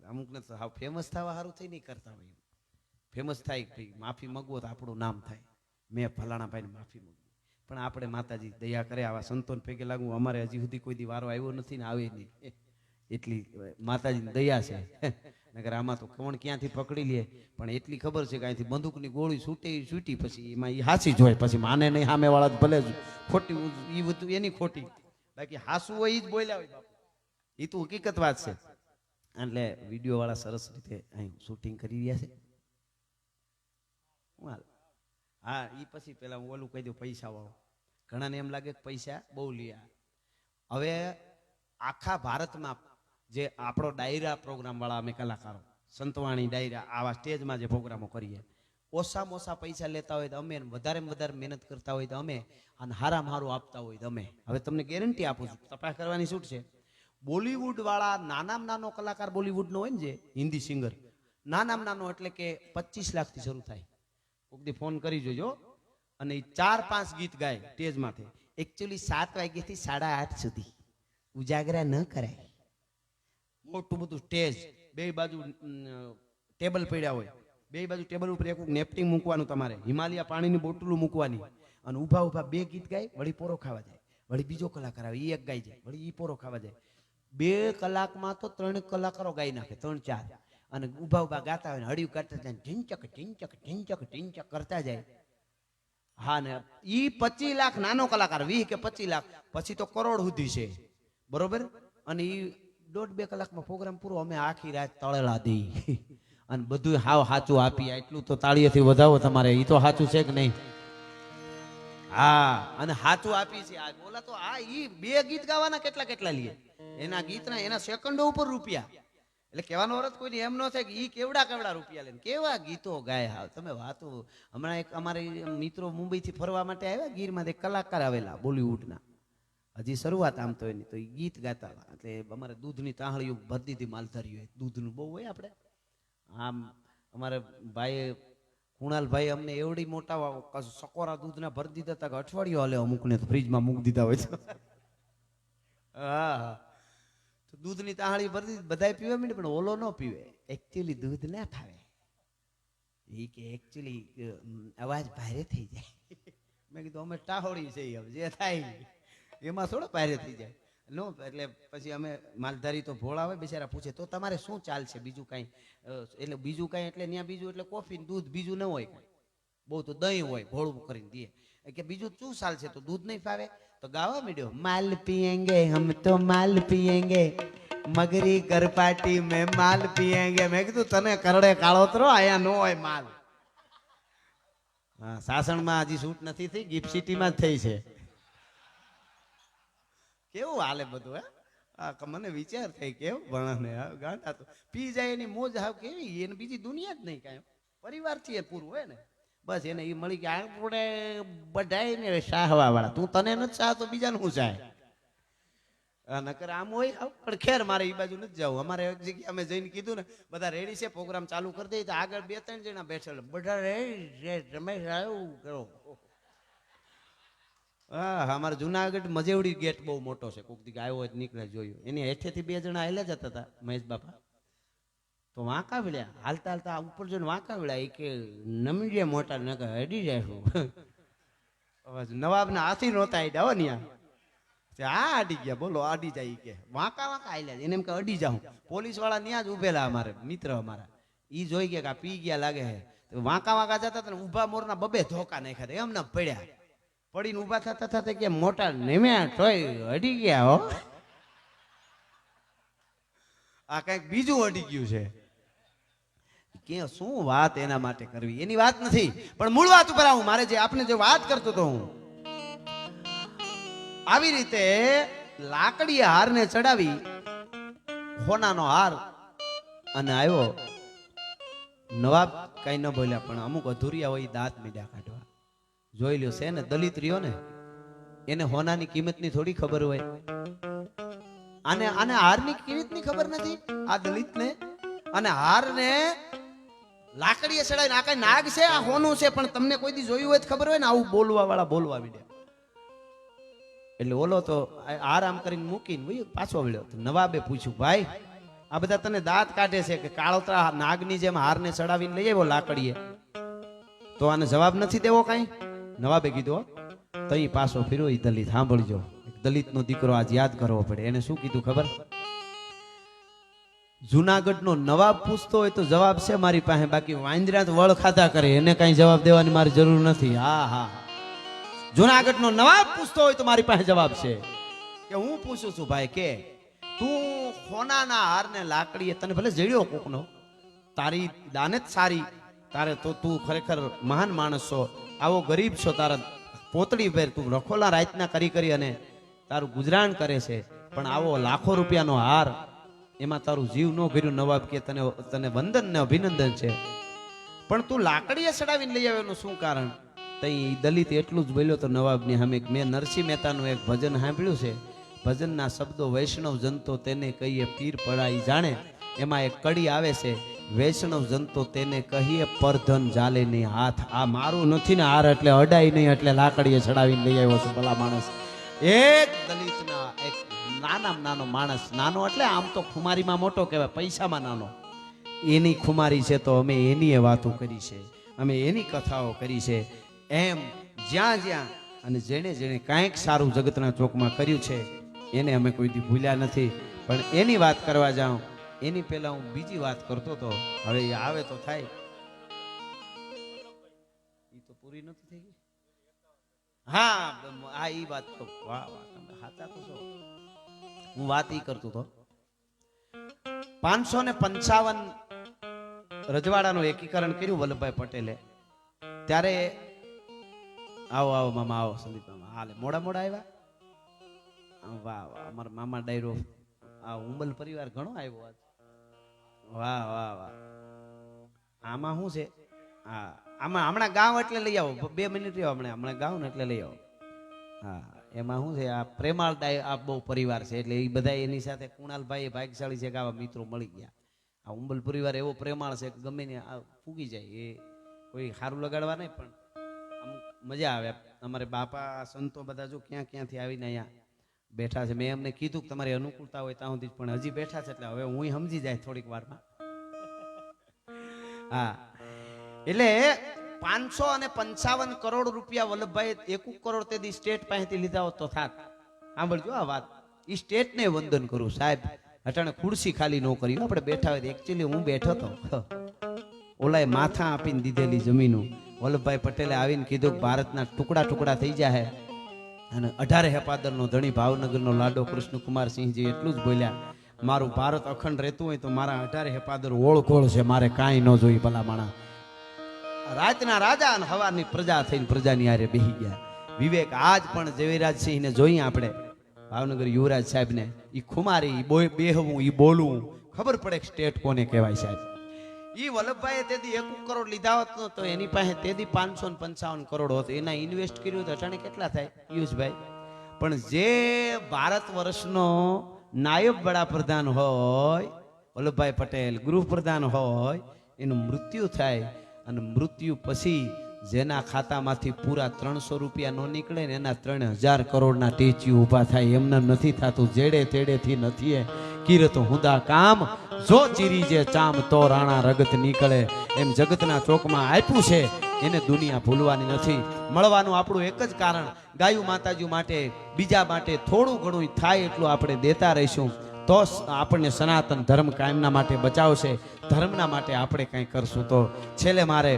Speaker 1: અમુક ને તો હાવ ફેમસ થવા સારું થઈ નહીં કરતા હોય. ફેમસ થાય ભાઈ માફી માંગવો તો આપણું નામ થાય. મેં ફલાણા ભાઈને માફી માંગી. પણ આપણે માતાજી દયા કરે, આવા સંતોન પૈકી લાગવું. અમારે હજી સુધી કોઈ દી વારો આવ્યો નથી ને આવે નહીં. એટલી માતાજીની દયા છે. નગર આમાં તો કોણ ક્યાંથી પકડી લે. પણ એટલી ખબર છે કે અહીંથી બંદૂકની ગોળી છૂટી પછી એમાં એ હાસી જ હોય. પછી માને નહીં સામે વાળા ભલે ખોટી એ બધું એની ખોટી, બાકી હાસું હોય એ જ બોલ્યા હોય બાપુ. એ તો હકીકત વાત છે. એટલે વિડીયો વાળા સરસ રીતે અહીં શૂટિંગ કરી રહ્યા છે. હા, એ પછી પેલા હું ઓલું કહી દઉં પૈસા વાળો. ઘણાને એમ લાગે કે પૈસા બહુ લ્યા. હવે આખા ભારતમાં જે આપણો ડાયરા પ્રોગ્રામ વાળા અમે કલાકારો, સંતવાણી ડાયરા, આવા સ્ટેજમાં જે પ્રોગ્રામો કરીએ, ઓછામાં ઓછા પૈસા લેતા હોય તો અમે, વધારેમાં વધારે મહેનત કરતા હોય તો અમે, અને હારામાં હારું આપતા હોય તો અમે. હવે તમને ગેરંટી આપું છું, તપાસ કરવાની છૂટ છે. બોલીવુડ વાળા નાનામાં નાનો કલાકાર બોલીવુડ નો હોય ને, જે હિન્દી સિંગર, નાનામાં નાનો એટલે કે 25 લાખથી શરૂ થાય. કોક દી ફોન કરી જોજો. અને 4-5 ગીત ગાય સ્ટેજમાંથી. એકચ્યુઅલી 7 વાગ્યાથી 8:30 સુધી ઉજાગરા ન કરાય. મોટું બધું સ્ટેજ, બે બાજુ ટેબલ પડ્યા હોય, બે બાજુ ટેબલ ઉપર એક નેપટિંગ મૂકવાનું, તમારે હિમાલયા પાણીની બોટલું મૂકવાની, અને ઊભા ઊભા 2 ગીત ગાય, વળી પોરો ખાવા જાય, વળી બીજો કલાકાર આવે, એ એક ગાઈ જાય, વળી ઈ પોરો ખાવા જાય. 2 કલાકમાં તો 3 કલાકારો ગાઈ નાખે, 3-4. અને ઊભા ઊભા ગાતા હોય ને હળિયું કાઢતા જાય, ઢીંચક ઢીંચક ઢીંચક ઢીંચક કરતા જાય. હા, ને ઈ 25 લાખ નાનો કલાકાર, 20 કે 25 લાખ, પછી તો કરોડ સુધી છે, બરોબર. અને ઈ 1.5-2 કલાકમાં પ્રોગ્રામ પૂરો. અમે આખી રાત તળેલા દઈ અને બધું હાવ સાચું આપી. એટલું તો તાળીઓથી વધાવો તમારે. ઈ તો સાચું છે કે નહીં? હા, અને સાચું આપી છે. આ બોલા તો આ ઈ 2 ગીત ગાવાના કેટલા લે એના ગીતના, એના સેકન્ડો ઉપર રૂપિયા. એટલે કહેવાનો અર્થ કોઈ એમ ન થાય કે ઈ કેવડા રૂપિયા લે, કેવા ગીતો ગાય. હાવ તમે વાતો. હમણાં એક અમારી મિત્રો મુંબઈ થી ફરવા માટે આવ્યા, ગીરમાં એક કલાકાર આવેલા બોલીવુડના. હજી શરૂઆત આમ તો એની, તો એ ગીત ગાતા. એટલે અમારે દૂધની તાહળીઓ ભરી દીધી માલધારીઓ. દૂધનું બહુ હોય આપણે. આમ અમારે ભાઈ કુણાલભાઈ અમને એવડી મોટા સકોરા દૂધના ભરી દીધા હતા કે અઠવાડિયું હાલે અમુકને ફ્રીજમાં મૂકી દીધા હોય છે. હા, તો દૂધની તાહળી ભરી દીધી, બધા પીવા માંડે, પણ ઓલો ન પીવે. એકચ્યુઅલી દૂધ ના ફાવે. એ કે એકચ્યુઅલી અવાજ ભારે થઈ જાય. મેં કીધું અમે ટાહોળી છે હવે જે થાય એમાં થોડો ભારે થઈ જાય. નો એટલે પછી અમે માલધારી તો ભોળા હોય બિચારા પૂછે તો તમારે શું ચાલશે બીજું કાંઈ, એટલે બીજું કાંઈ એટલે ત્યાં બીજું એટલે કોફી દૂધ બીજું ન હોય કાંઈ, બહુ તો દહીં હોય ભોળું કરીને દે. કે બીજું શું ચાલશે તો દૂધ નહીં ફાવે તો ગાવા માંડ્યો માલ પીએંગે હમ તો માલ પીએંગે મગરી કરપાટી મેં માલ પીએંગે. મેં કીધું તને કરડે કાળોતરો આયા ન હોય માલ. હા, સાસણમાં હજી શૂટ નથી થઈ, ગિફ્ટ સિટીમાં જ થઈ છે. કેવું હાલે બધું હે. હા, મને વિચાર થઈ કેવું ભણાને ગાંડા તો પી જાય એની મોજ હાવ કેવી, એને બીજી દુનિયા જ નહીં કાંઈ, પરિવારથી એ પૂરું હોય ને બસ એને એ મળી કે આપણે બધાય ને શાહવા વાળા. તું તને નથી ચાહ તો બીજાને શું ચાહે? નકર આમ હોય. પણ ખેર મારે એ બાજુ નથી જવું. અમારે એક જગ્યાએ અમે જઈને કીધું ને બધા રેડી છે પ્રોગ્રામ ચાલુ કરી દે તો આગળ 2-3 જણા બેઠેલા બધા રેડી રમેશ આવ્યું કરો. હા, અમારે જુનાગઢ મજેવડી ગેટ બહુ મોટો છે, કોઈક દી આવ્યો હોય નીકળે જોયું. એની હેઠેથી 2 જણા હાલ્યા જતા હતા મહેશ બાપા, તો વાંકા વળ્યા હાલતા હાલતા ઉપર જોઈને વાંકા વળ્યા. એ કે નમી જાય મોટા નકર હડી જાય. નવાબના હાથી નહોતા આડ્યા હો ન્યા. આ અડી ગયા બોલો અડી જાય કે વાંકા વાંકા આલ્યા એને એમ કે અડી જાઉં. પોલીસ વાળા ત્યાં જ ઉભેલા અમારે મિત્ર અમારા, ઈ જોઈ ગયા કે પી ગયા લાગે છે. વાંકા વાંકા જતા હતા ઉભા મોરના 2 ધોકા નાખ્યા એમને પડ્યા. પડીને ઉભા થતા થતા કે મોટા નેમ્યા તોય અડી ગયા હો. આ કઈક બીજું અડી ગયું છે કે શું વાત એના માટે કરવી એની વાત નથી, પણ મૂળ વાત ઉપર આવું. મારે જે આપને જે વાત કરતો હતો હું આવી રીતે લાકડીએ હારને ચડાવી હોનાનો હાર અને આવ્યો. નવાબ કઈ ન બોલ્યા પણ અમુક અધૂરિયા હોય દાંત મીડા કાઢવા. જોઈ લ્યો છે ને દલિત રહ્યો ને એને હોનાની કિંમતની થોડી ખબર હોય. આને હારની કિંમતની ખબર નથી આ દલિતને. અને હારને લાકડીએ ચડાવીને આ કઈ નાગ છે આ હોનું છે પણ તમને કોઈ દી જોયું હોય ખબર હોય ને આવું બોલવા વાળા બોલવા માંડ્યા. એટલે ઓલો તો આરામ કરીને મૂકીને પાછો વળ્યો. નવાબે પૂછ્યું ભાઈ આ બધા તને દાંત કાઢે છે કે કાળોતરા નાગની જેમ હારને ચડાવીને લઈ આવ્યો લાકડીએ, તો આને જવાબ નથી દેવો કાંઈ? નવાબે કીધું તઈ પાછો ફેરો. એ દલિત સાંભળજો, દલિતનો દીકરો આજ યાદ કરવો પડે. એને શું કીધું ખબર? જુનાગઢનો નવાબ પૂછતો હોય તો જવાબ છે મારી પાસે, બાકી વાંદરા વળ ખાધા કરે એને કઈ જવાબ દેવાની મારી જરૂર નથી. હા હા, જુનાગઢનો નવાબ પૂછતો હોય તો મારી પાસે જવાબ છે. કે હું પૂછું છું ભાઈ કે તું હોનાના હારને લાકડીએ તને ભલે જડ્યો કોકનો, તારી દાનત સારી, તારે તો તું ખરેખર મહાન માણસ છો. આવો ગરીબ છો, તારા પોતળી ભેર તું રખોલા રાતના કરી અને તારું ગુજરાન કરે છે, પણ આવો લાખો રૂપિયાનો હાર એમાં તારું જીવ ન કર્યું. નવાબ કે તને વંદન ને અભિનંદન છે, પણ તું લાકડીએ ચડાવીને લઈ આવ્યો એનું શું કારણ? તઈ દલિત એટલું જ બોલ્યો તો નવાબની સામે. મેં નરસિંહ મહેતાનું એક ભજન સાંભળ્યું છે, ભજનના શબ્દો વૈષ્ણવ જનતો તેને કહીએ પીર પડાઈ જાણે. એમાં એક કડી આવે છે વૈષ્ણવ જનતો તેને કહીએ પરધન જાલે નહીં હાથ. આ મારું નથી ને હાર એટલે અડાઈ નહીં એટલે લાકડીએ ચડાવીને લઈ આવ્યો છું. ભલા માણસ, એક દલિતના એક નાનામાં નાનો માણસ, નાનો એટલે આમ તો ખુમારીમાં મોટો કહેવાય, પૈસામાં નાનો, એની ખુમારી છે તો અમે એની વાતો કરી છે, અમે એની કથાઓ કરી છે. એમ જ્યાં જ્યાં અને જેણે જેણે કાંઈક સારું જગતના ચોકમાં કર્યું છે એને અમે કોઈ દી ભૂલ્યા નથી. પણ એની વાત કરવા જાઉં એની પહેલા હું બીજી વાત કરતો હતો. હવે એ આવે તો થાય. એ તો પૂરી નથી થઈ ગઈ. હા એ વાત તો વાહ વાહ તમે સાચા તો છો. હું વાત ઈ કરતો હતો 555 રજવાડાનું એકીકરણ કર્યું વલ્લભભાઈ પટેલે. ત્યારે આવો આવો મામા આવો, સંદીપ મામા હાલે મોડા આવ્યા. વાહ વાહ, અમારા મામા ડાયરો આ ઉંબલ પરિવાર ઘણો આવ્યો આજ. વાહ વાહ વાહ. આમાં શું છે? હા, આમાં હમણાં ગાવ એટલે લઈ આવો, 2 મિનિટ રહ્યો હમણાં ગાવ ને એટલે લઈ આવો. હા, એમાં શું છે આ પ્રેમાળ આ બહુ પરિવાર છે એટલે એ બધા એની સાથે કુણાલભાઈ ભાગ્યશાળી છે કે આવા મિત્રો મળી ગયા. આ ઉંબલ પરિવાર એવો પ્રેમાળ છે કે ગમે ને ફૂગી જાય, એ કોઈ સારું લગાડવા નહીં પણ અમુક મજા આવે. અમારે બાપા સંતો બધા જો ક્યાં ક્યાંથી આવીને અહીંયા બેઠા છે. મેં એમને કીધું કે તમારી અનુકૂળતા હોય ત્યાં સુધી, પણ હજી બેઠા છે એટલે હવે હું સમજી જાય થોડીક વારમાં. હા, એટલે 555 કરોડ રૂપિયા વલ્લભભાઈ 1 કરોડ તેથી સ્ટેટ પાસેથી લીધા હોત તો થાત. સાંભળજો આ વાત. એ સ્ટેટને વંદન કરું સાહેબ. અટાણે ખુરશી ખાલી ન કરી આપણે બેઠા હોય. એકચ્યુઅલી હું બેઠો તો ઓલાએ માથા આપીને દીધેલી જમીનો વલ્લભભાઈ પટેલે આવીને કીધું કે ભારતના ટુકડા ટુકડા થઈ જાય અને 18 હેપાદરનો ધણી ભાવનગરનો લાડો કૃષ્ણકુમાર સિંહજી એટલું જ બોલ્યા, મારું ભારત અખંડ રહેતું હોય તો મારા 18 હેપાદર ઓળખોળ છે, મારે કાંઈ ન જોઈ ભલા માણા. રાતના રાજા અને હવારની પ્રજા થઈને પ્રજાની આરે બેહી ગયા. વિવેક આજ પણ ઝવેરાજસિંહને જોઈએ આપણે ભાવનગર યુવરાજ સાહેબને, ઈ ખુમારી ઈ બેહવું ઈ બોલવું ખબર પડે કે સ્ટેટ કોને કહેવાય સાહેબ. ઈ વલ્લભભાઈએ તેથી 1 કરોડ લીધા હોત તો એની પાસે તેથી 555 કરોડ હોત. એના ઇન્વેસ્ટ કર્યું તો અટાણે કેટલા થાય પિયુષભાઈ? પણ જે ભારત વર્ષનો નાયબ વડાપ્રધાન હોય વલ્લભભાઈ પટેલ, ગૃહપ્રધાન હોય, એનું મૃત્યુ થાય અને મૃત્યુ પછી જેના ખાતામાંથી પૂરા 300 રૂપિયા નો નીકળે ને એના 3000 કરોડના ટેચ્યુ ઊભા થાય. એમને નથી થતું. જેડે તેડેથી નથી કિરત હુંદા કામ જો ચીરી જે ચામ તો રાણા રગત નીકળે. એમ જગતના ચોકમાં આપ્યું છે એને દુનિયા ભૂલવાની નથી. મળવાનું આપણું એક જ કારણ, ગાયું માતાજી માટે બીજા માટે થોડું ઘણું થાય એટલું આપણે દેતા રહીશું તો આપણને સનાતન ધર્મ કાયમના માટે બચાવશે. ધર્મના માટે આપણે કંઈ કરશું તો છેલ્લે મારે